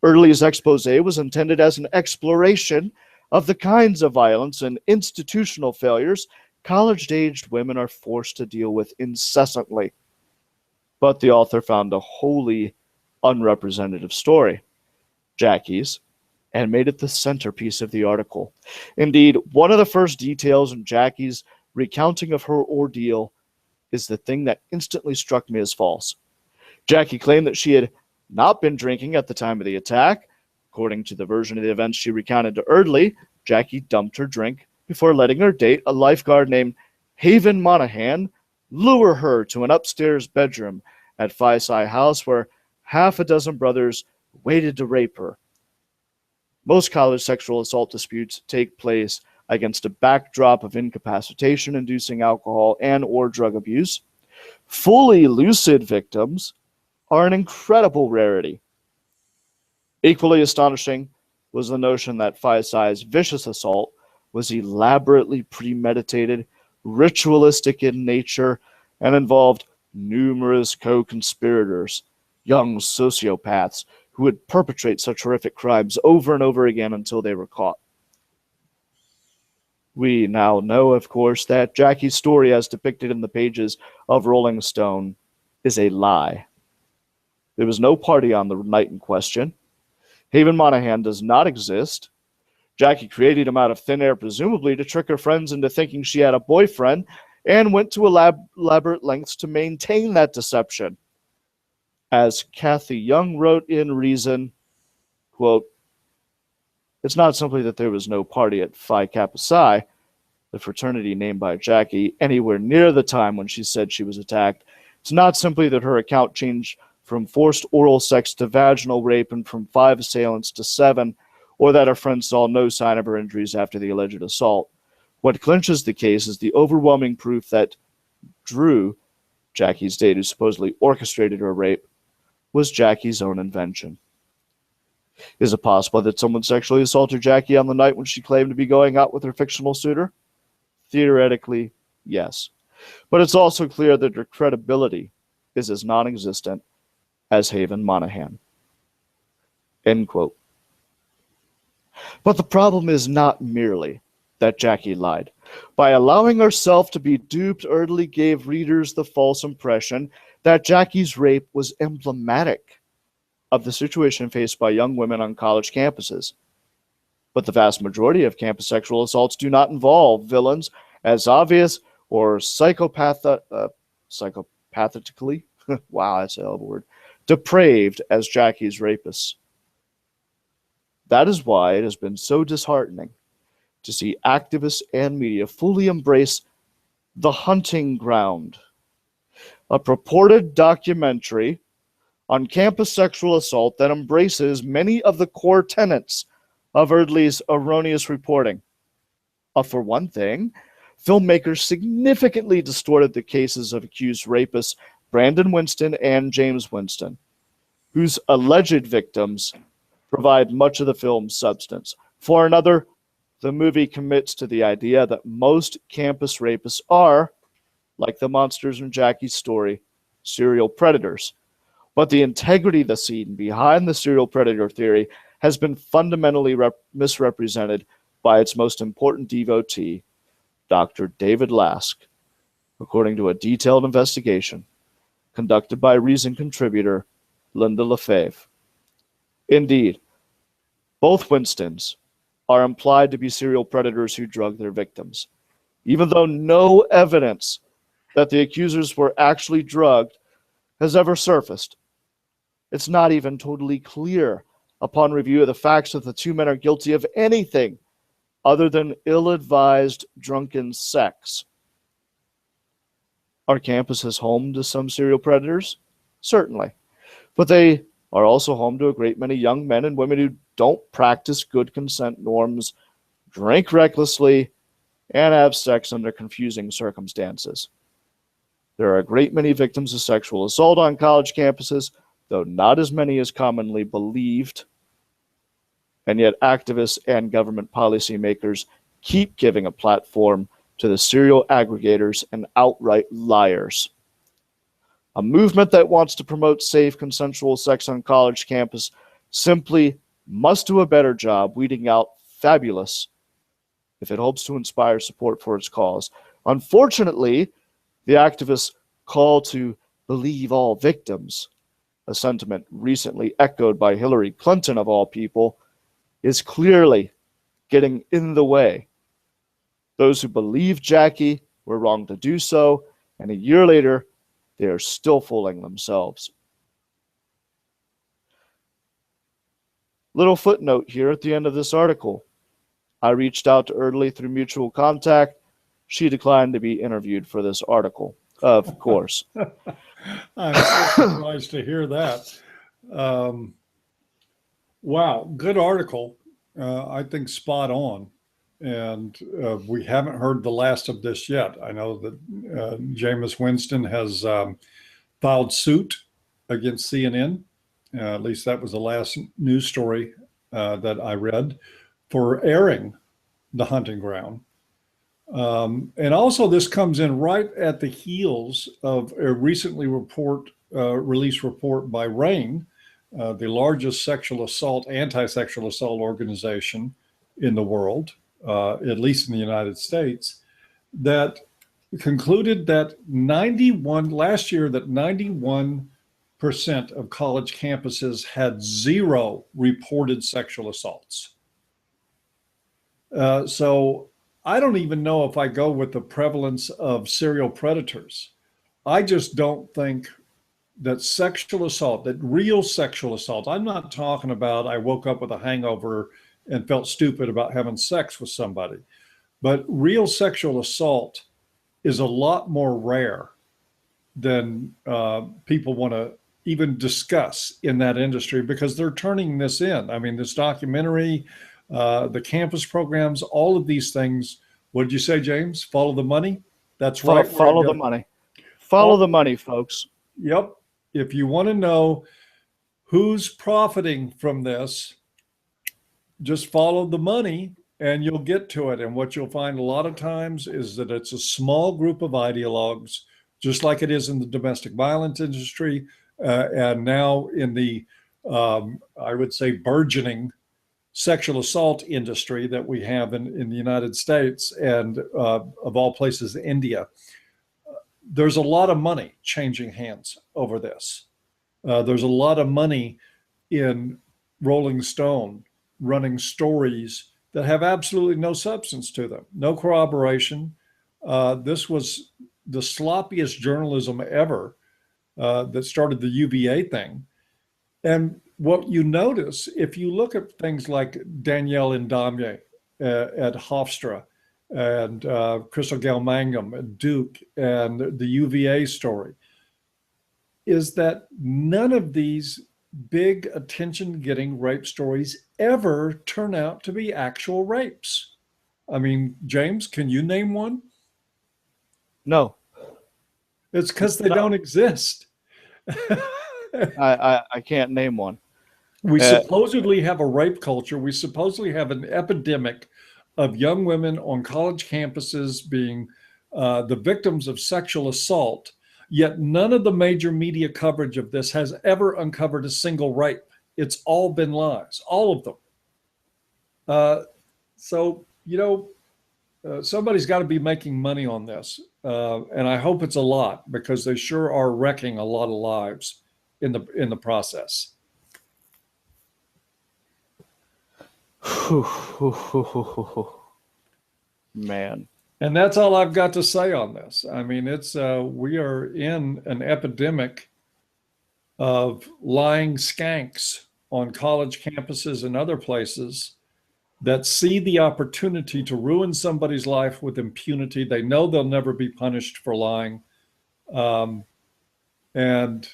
Erdely's expose was intended as an exploration of the kinds of violence and institutional failures college-aged women are forced to deal with incessantly. But the author found a wholly unrepresentative story, Jackie's, and made it the centerpiece of the article. Indeed, one of the first details in Jackie's recounting of her ordeal is the thing that instantly struck me as false. Jackie claimed that she had not been drinking at the time of the attack. According to the version of the events she recounted to Erdely, Jackie dumped her drink before letting her date, a lifeguard named Haven Monahan, lure her to an upstairs bedroom at Phi Psi House where half a dozen brothers waited to rape her. Most college sexual assault disputes take place against a backdrop of incapacitation inducing alcohol and or drug abuse. Fully lucid victims are an incredible rarity. Equally astonishing was the notion that Phi Psi's vicious assault was elaborately premeditated, ritualistic in nature, and involved numerous co-conspirators, young sociopaths who would perpetrate such horrific crimes over and over again until they were caught. We now know, of course, that Jackie's story, as depicted in the pages of Rolling Stone, is a lie. There was no party on the night in question. Haven Monahan does not exist. Jackie created him out of thin air, presumably to trick her friends into thinking she had a boyfriend, and went to elaborate lengths to maintain that deception. As Kathy Young wrote in Reason, quote, "It's not simply that there was no party at Phi Kappa Psi, the fraternity named by Jackie, anywhere near the time when she said she was attacked. It's not simply that her account changed from forced oral sex to vaginal rape and from 5 assailants to 7, or that her friends saw no sign of her injuries after the alleged assault. What clinches the case is the overwhelming proof that Drew, Jackie's date who supposedly orchestrated her rape, was Jackie's own invention. Is it possible that someone sexually assaulted Jackie on the night when she claimed to be going out with her fictional suitor? Theoretically, yes. But it's also clear that her credibility is as non-existent as Haven Monahan." End quote. But the problem is not merely that Jackie lied. By allowing herself to be duped, Erdely gave readers the false impression that Jackie's rape was emblematic of the situation faced by young women on college campuses. But the vast majority of campus sexual assaults do not involve villains as obvious or psychopathically, wow, that's a hell of a word, depraved as Jackie's rapists. That is why it has been so disheartening to see activists and media fully embrace The Hunting Ground, a purported documentary on campus sexual assault that embraces many of the core tenets of Erdely's erroneous reporting. For one thing, filmmakers significantly distorted the cases of accused rapists Brandon Winston and James Winston, whose alleged victims provide much of the film's substance. For another, the movie commits to the idea that most campus rapists are, like the monsters in Jackie's story, serial predators. But the integrity of the scene behind the serial predator theory has been fundamentally misrepresented by its most important devotee, Dr. David Lask, according to a detailed investigation conducted by Reason contributor Linda Lefebvre. Indeed, both Winstons are implied to be serial predators who drug their victims, even though no evidence that the accusers were actually drugged has ever surfaced. It's not even totally clear upon review of the facts that the two men are guilty of anything other than ill-advised drunken sex. Are campuses home to some serial predators? Certainly. But they are also home to a great many young men and women who don't practice good consent norms, drink recklessly, and have sex under confusing circumstances. There are a great many victims of sexual assault on college campuses, though not as many as commonly believed. And yet activists and government policymakers keep giving a platform to the serial aggregators and outright liars. A movement that wants to promote safe, consensual sex on college campus simply must do a better job weeding out fabulous if it hopes to inspire support for its cause. Unfortunately, the activists' call to believe all victims, a sentiment recently echoed by Hillary Clinton of all people, is clearly getting in the way. Those who believe Jackie were wrong to do so, and a year later, they are still fooling themselves. Little footnote here at the end of this article. I reached out to Erdely through mutual contact. She declined to be interviewed for this article, of course. I'm so surprised to hear that. Wow, good article. I think spot on. And we haven't heard the last of this yet. I know that Jameis Winston has filed suit against CNN. At least that was the last news story that I read, for airing The Hunting Ground. And also this comes in right at the heels of a recently released report by RAINN, the largest anti-sexual assault organization in the world, at least in the United States, that concluded that 91 last year that 91% of college campuses had 0 reported sexual assaults. So I don't even know if I go with the prevalence of serial predators. I just don't think that sexual assault, that real sexual assault, I'm not talking about I woke up with a hangover and felt stupid about having sex with somebody, but real sexual assault is a lot more rare than people want to even discuss in that industry, because they're turning this in. I mean, this documentary, the campus programs, all of these things. What did you say, James? Follow the money? That's right. Follow the money. Follow the money, folks. Yep. If you want to know who's profiting from this, just follow the money and you'll get to it. And what you'll find a lot of times is that it's a small group of ideologues, just like it is in the domestic violence industry, and now in the, I would say, burgeoning sexual assault industry that we have in the United States and of all places, India. There's a lot of money changing hands over this. There's a lot of money in Rolling Stone running stories that have absolutely no substance to them, no corroboration. This was the sloppiest journalism ever that started the UVA thing. And what you notice, if you look at things like Danielle Indamye at Hofstra and Crystal Gail Mangum at Duke and the UVA story, is that none of these big attention-getting rape stories ever turn out to be actual rapes. I mean, James, can you name one? No. It's because they don't exist. I can't name one. We supposedly have a rape culture. We supposedly have an epidemic of young women on college campuses being the victims of sexual assault, yet none of the major media coverage of this has ever uncovered a single rape. It's all been lies, all of them. So, somebody's got to be making money on this. And I hope it's a lot, because they sure are wrecking a lot of lives in the process. Man. And that's all I've got to say on this. I mean, it's we are in an epidemic of lying skanks on college campuses and other places that see the opportunity to ruin somebody's life with impunity. They know they'll never be punished for lying. And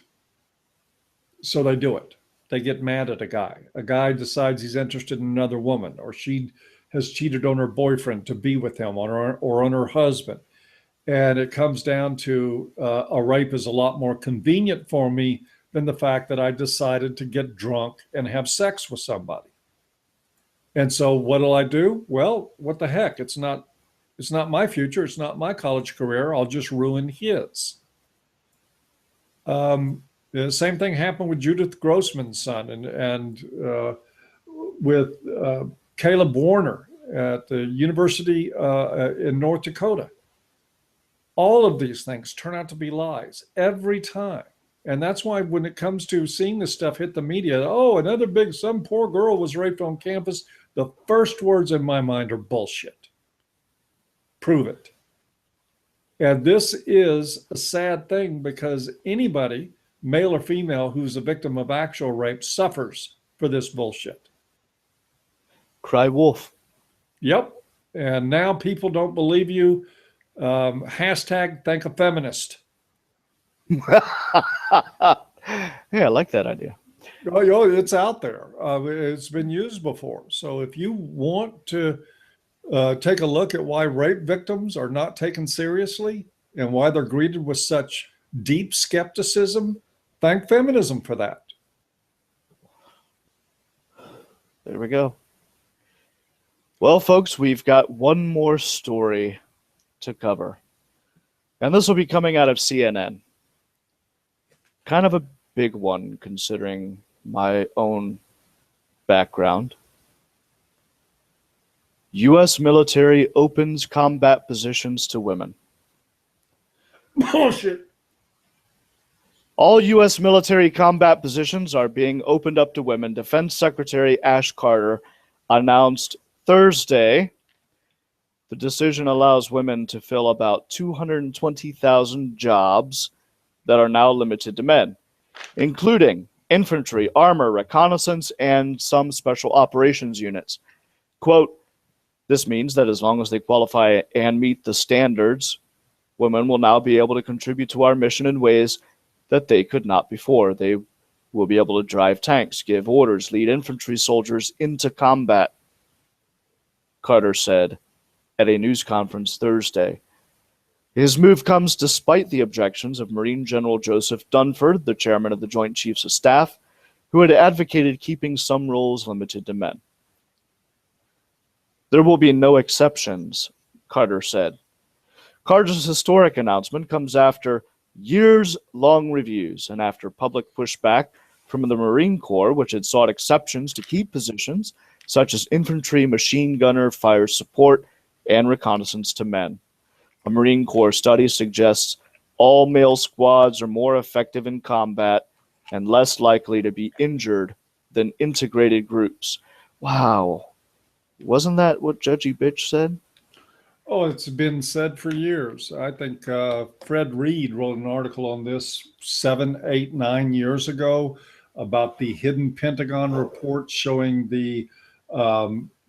so they do it. They get mad at a guy. A guy decides he's interested in another woman, or she has cheated on her boyfriend to be with him, or on her husband. And it comes down to a rape is a lot more convenient for me than the fact that I decided to get drunk and have sex with somebody. And so what'll I do? Well, what the heck? It's not my future. It's not my college career. I'll just ruin his. The same thing happened with Judith Grossman's son and with Caleb Warner at the University in North Dakota. All of these things turn out to be lies every time. And that's why when it comes to seeing this stuff hit the media, some poor girl was raped on campus, the first words in my mind are bullshit. Prove it. And this is a sad thing, because anybody, male or female, who's a victim of actual rape suffers for this bullshit. Cry wolf. Yep. And now people don't believe you. Hashtag thank a feminist. Yeah, I like that idea. Oh, it's out there. It's been used before. So if you want to take a look at why rape victims are not taken seriously and why they're greeted with such deep skepticism, thank feminism for that. There we go. Well, folks, we've got one more story to cover. And this will be coming out of CNN. Kind of a big one, considering my own background. U.S. military opens combat positions to women. Bullshit. All U.S. military combat positions are being opened up to women. Defense Secretary Ash Carter announced Thursday the decision allows women to fill about 220,000 jobs that are now limited to men, including infantry, armor, reconnaissance, and some special operations units. Quote, this means that as long as they qualify and meet the standards, women will now be able to contribute to our mission in ways that they could not before. They will be able to drive tanks, give orders, lead infantry soldiers into combat, Carter said at a news conference Thursday. His move comes despite the objections of Marine General Joseph Dunford, the chairman of the Joint Chiefs of Staff, who had advocated keeping some roles limited to men. There will be no exceptions, Carter said. Carter's historic announcement comes after years-long reviews and after public pushback from the Marine Corps, which had sought exceptions to key positions such as infantry, machine gunner, fire support, and reconnaissance to men. A Marine Corps study suggests all male squads are more effective in combat and less likely to be injured than integrated groups. Wow. Wasn't that what Judgy Bitch said? Oh, it's been said for years. I think Fred Reed wrote an article on this 7, 8, 9 years ago about the hidden Pentagon report showing the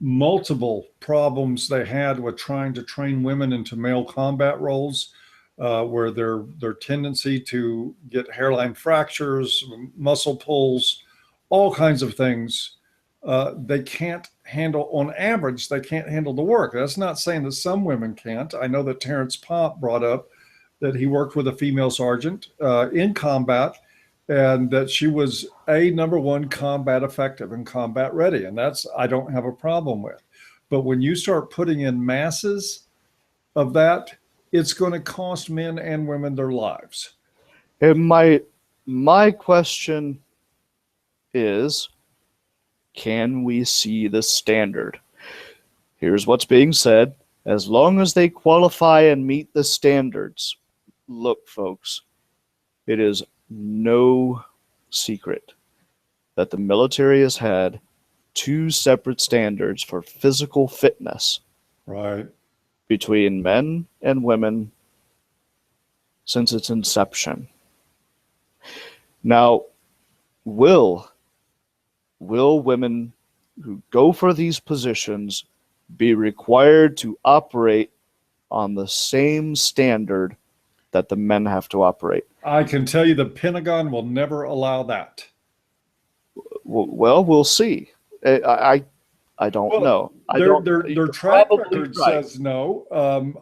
multiple problems they had with trying to train women into male combat roles, where their tendency to get hairline fractures, muscle pulls, all kinds of things. They can't handle, on average, they can't handle the work. That's not saying that some women can't. I know that Terrence Pomp brought up that he worked with a female sergeant in combat, and that she was number one, combat effective and combat ready. And that's, I don't have a problem with. But when you start putting in masses of that, it's going to cost men and women their lives. And my question is, can we see the standard? Here's what's being said. As long as they qualify and meet the standards. Look, folks, it is no secret that the military has had two separate standards for physical fitness, right, between men and women since its inception. Now, will women who go for these positions be required to operate on the same standard that the men have to operate? I can tell you the Pentagon will never allow that. Well, we'll see. I don't know. Their track record says no.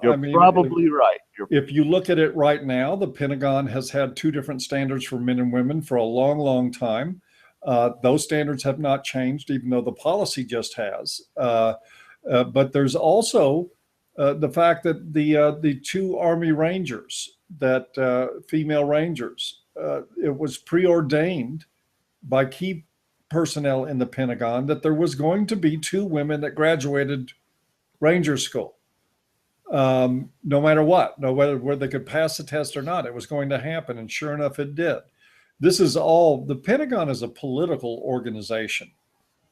You're probably right. If you look at it right now, the Pentagon has had two different standards for men and women for a long, long time. Those standards have not changed, even though the policy just has. But there's also the fact that the two Army Rangers, that female Rangers, it was preordained by key personnel in the Pentagon that there was going to be two women that graduated Ranger School. No matter what, no matter whether they could pass the test or not, it was going to happen. And sure enough, it did. This is all, the Pentagon is a political organization.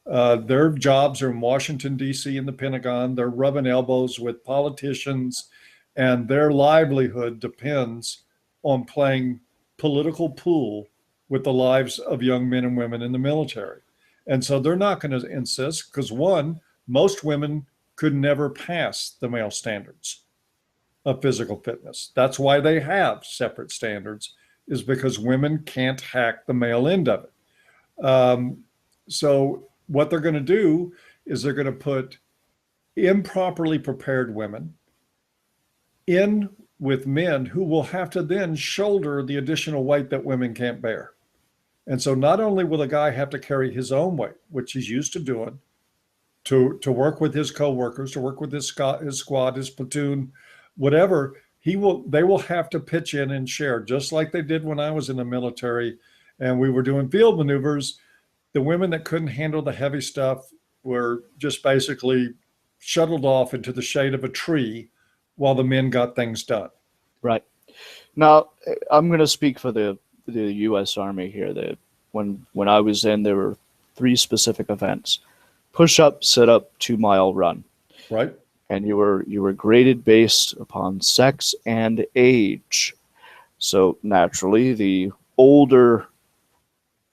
Their jobs are in Washington, D.C. in the Pentagon. They're rubbing elbows with politicians, and their livelihood depends on playing political pool with the lives of young men and women in the military. And so they're not going to insist because, one, most women could never pass the male standards of physical fitness. That's why they have separate standards, is because women can't hack the male end of it. So what they're going to do is they're going to put improperly prepared women in with men who will have to then shoulder the additional weight that women can't bear. And so not only will the guy have to carry his own weight, which he's used to doing, to work with his coworkers, to work with his squad, his platoon, whatever, they will have to pitch in and share, just like they did when I was in the military and we were doing field maneuvers. The women that couldn't handle the heavy stuff were just basically shuttled off into the shade of a tree while the men got things done. Right. Now, I'm going to speak for the U.S. Army here. That when I was in, there were 3 specific events: push up, sit up, 2-mile run. Right. And you were graded based upon sex and age. So naturally, the older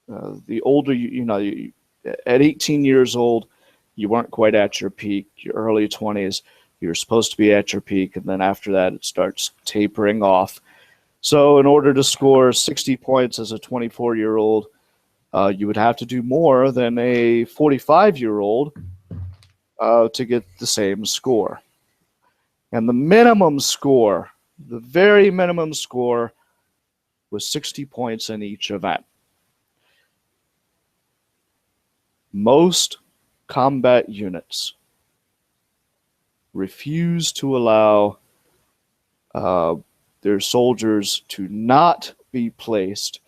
at 18 years old, you weren't quite at your peak. Your early 20s, you're supposed to be at your peak, and then after that, it starts tapering off. So in order to score 60 points as a 24-year-old, you would have to do more than a 45-year-old to get the same score. And the minimum score, the very minimum score, was 60 points in each event. Most combat units refuse to allow their soldiers to not be placed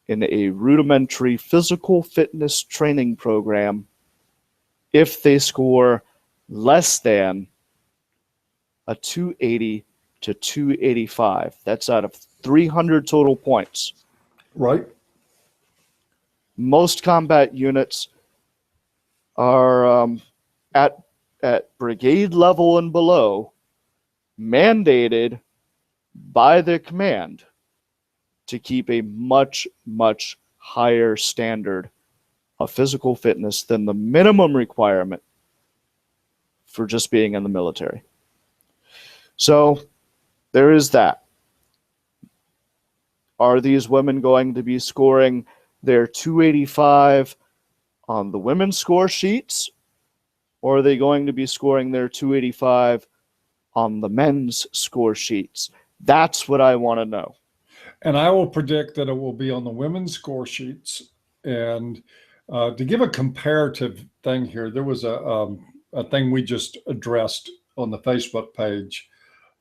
in a rudimentary physical fitness training program if they score less than a 280 to 285. That's out of 300 total points. Right. Most combat units are at brigade level and below, mandated by the command to keep a much, much higher standard of physical fitness than the minimum requirement for just being in the military. So there is that. Are these women going to be scoring their 285 on the women's score sheets, or are they going to be scoring their 285 on the men's score sheets? That's what I want to know. And I will predict that it will be on the women's score sheets. And to give a comparative thing here, there was a thing we just addressed on the Facebook page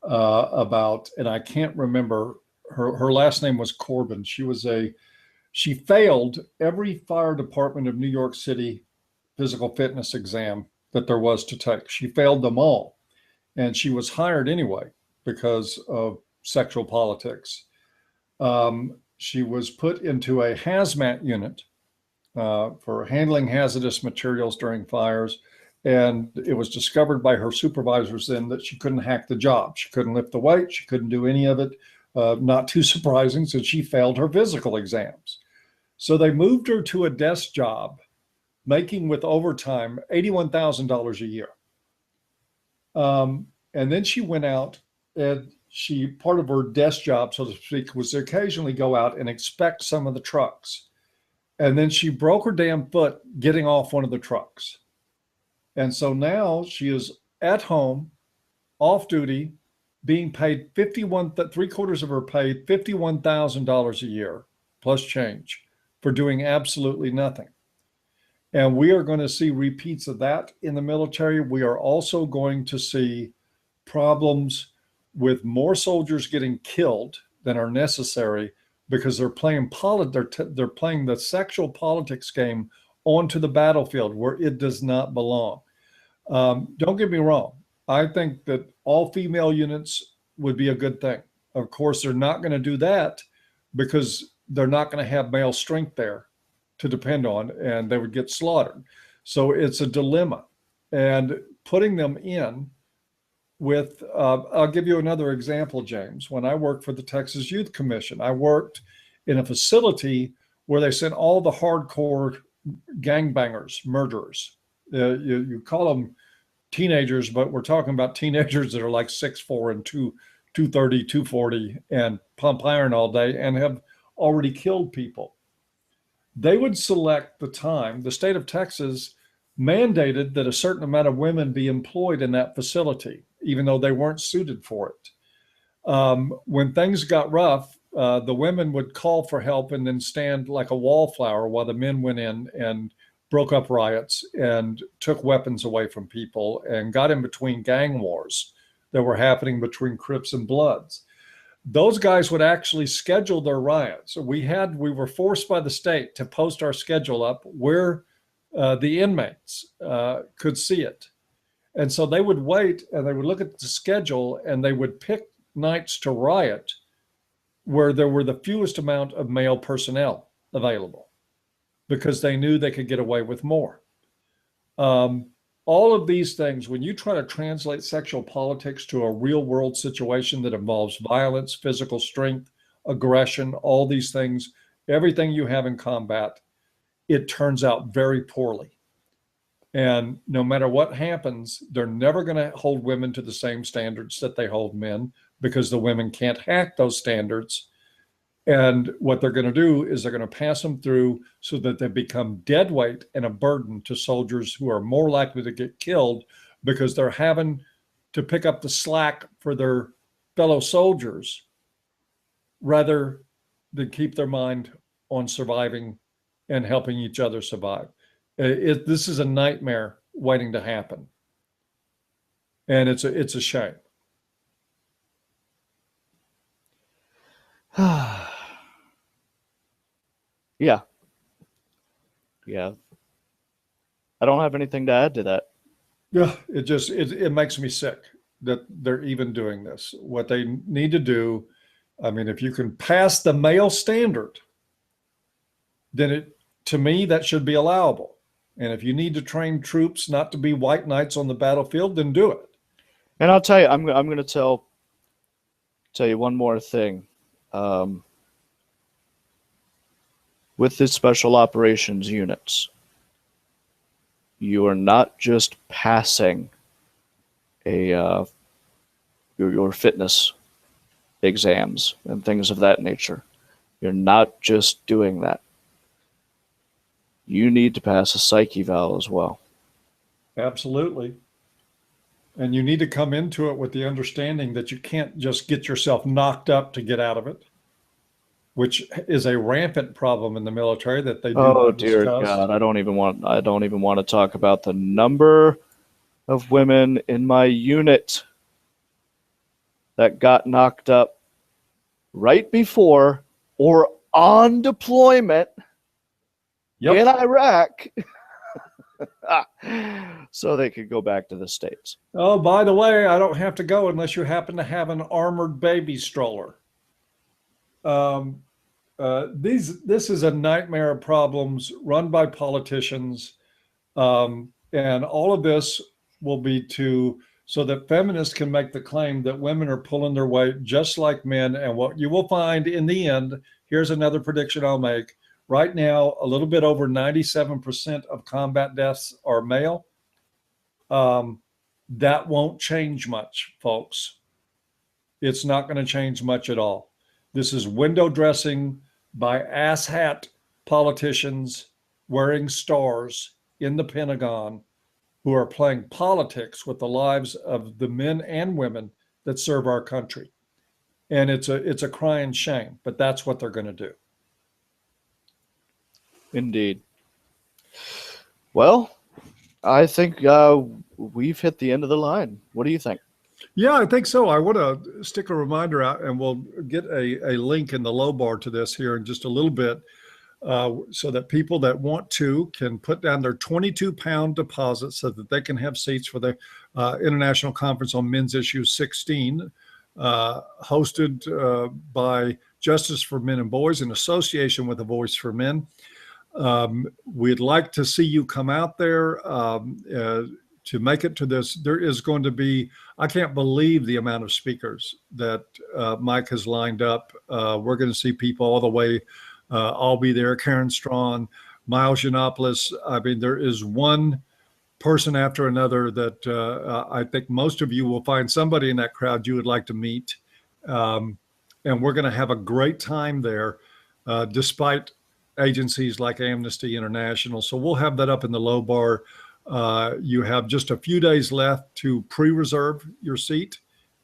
about, and I can't remember, her last name was Corbin. She failed every fire department of New York City physical fitness exam that there was to take. She failed them all. And she was hired anyway because of sexual politics. She was put into a hazmat unit for handling hazardous materials during fires. And it was discovered by her supervisors then that she couldn't hack the job. She couldn't lift the weight. She couldn't do any of it. Not too surprising, since she failed her physical exams. So they moved her to a desk job, making with overtime $81,000 a year. And then she went out, and part of her desk job, so to speak, was to occasionally go out and inspect some of the trucks. And then she broke her damn foot getting off one of the trucks. And so now she is at home, off duty, being paid 3/4 of her pay, $51,000 a year, plus change, for doing absolutely nothing. And we are going to see repeats of that in the military. We are also going to see problems with more soldiers getting killed than are necessary because they're playing they're playing the sexual politics game onto the battlefield where it does not belong. Don't get me wrong. I think that all female units would be a good thing. Of course, they're not going to do that because they're not going to have male strength there to depend on, and they would get slaughtered. So it's a dilemma. And putting them in with, I'll give you another example, James. When I worked for the Texas Youth Commission, I worked in a facility where they sent all the hardcore gangbangers, murderers. You call them teenagers, but we're talking about teenagers that are like 6'4" and 230, 240 and pump iron all day and have already killed people. They would select the time. The state of Texas mandated that a certain amount of women be employed in that facility, even though they weren't suited for it. When things got rough, the women would call for help and then stand like a wallflower while the men went in and broke up riots and took weapons away from people and got in between gang wars that were happening between Crips and Bloods. Those guys would actually schedule their riots. We were forced by the state to post our schedule up where the inmates could see it. And so they would wait and they would look at the schedule and they would pick nights to riot where there were the fewest amount of male personnel available because they knew they could get away with more. All of these things, when you try to translate sexual politics to a real world situation that involves violence, physical strength, aggression, all these things, everything you have in combat, it turns out very poorly. And no matter what happens, they're never going to hold women to the same standards that they hold men because the women can't hack those standards. And what they're going to do is they're going to pass them through so that they become dead weight and a burden to soldiers who are more likely to get killed because they're having to pick up the slack for their fellow soldiers rather than keep their mind on surviving and helping each other survive. This is a nightmare waiting to happen. And it's a shame. Yeah. I don't have anything to add to that. Yeah, it makes me sick that they're even doing this. What they need to do, I mean, if you can pass the male standard, then to me, that should be allowable. And if you need to train troops not to be white knights on the battlefield, then do it. And I'll tell you, I'm going to tell you one more thing. With the special operations units, you are not just passing your fitness exams and things of that nature. You're not just doing that. You need to pass a psych eval as well. Absolutely. And you need to come into it with the understanding that you can't just get yourself knocked up to get out of it, which is a rampant problem in the military that they do. Oh dear God, I don't even want to talk about the number of women in my unit that got knocked up right before or on deployment in Iraq so they could go back to the States. Oh, by the way, I don't have to go unless you happen to have an armored baby stroller. This is a nightmare of problems run by politicians. And all of this will be so that feminists can make the claim that women are pulling their weight just like men. And what you will find in the end, here's another prediction I'll make. Right now, a little bit over 97% of combat deaths are male. That won't change much, folks. It's not going to change much at all. This is window dressing by asshat politicians wearing stars in the Pentagon who are playing politics with the lives of the men and women that serve our country. And it's a crying shame, but that's what they're going to do. Indeed. Well, I think we've hit the end of the line. What do you think? Yeah, I think so. I want to stick a reminder out, and we'll get a link in the low bar to this here in just a little bit, so that people that want to can put down their 22-pound deposit so that they can have seats for the International Conference on Men's Issues 16, hosted by Justice for Men and Boys in association with the Voice for Men. We'd like to see you come out there to make it to this. There is going to be, I can't believe the amount of speakers that Mike has lined up. We're going to see people all the way. I'll be there. Karen Strawn, Miles Yiannopoulos. I mean, there is one person after another that I think most of you will find somebody in that crowd you would like to meet. And we're going to have a great time there, despite agencies like Amnesty International. So we'll have that up in the low bar. You have just a few days left to pre-reserve your seat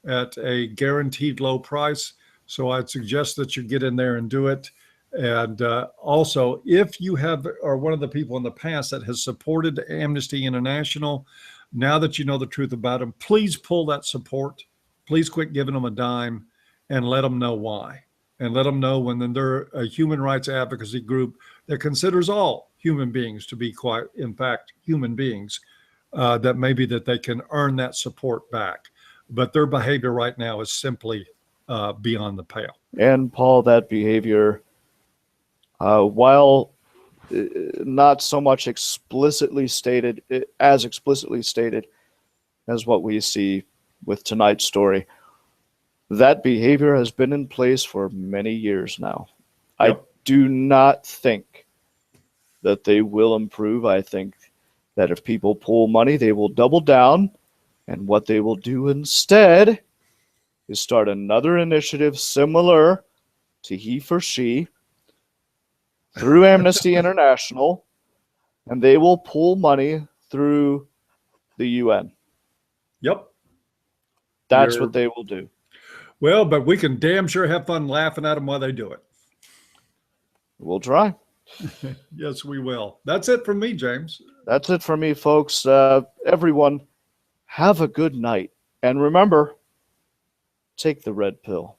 at a guaranteed low price. So I'd suggest that you get in there and do it. And also, if you are one of the people in the past that has supported Amnesty International, now that you know the truth about them, please pull that support. Please quit giving them a dime and let them know why. And let them know when they're a human rights advocacy group that considers all human beings to be in fact, human beings. that maybe that they can earn that support back. But their behavior right now is simply beyond the pale. And Paul, that behavior, while not so much explicitly stated as what we see with tonight's story, that behavior has been in place for many years now. Yep. I do not think that they will improve. I think that if people pull money, they will double down, and what they will do instead is start another initiative similar to he for she through Amnesty International, and they will pull money through the UN. Yep. That's what they will do. Well, but we can damn sure have fun laughing at them while they do it. We'll try. Yes, we will. That's it from me, James. That's it from me, folks. Everyone, have a good night. And remember, take the red pill.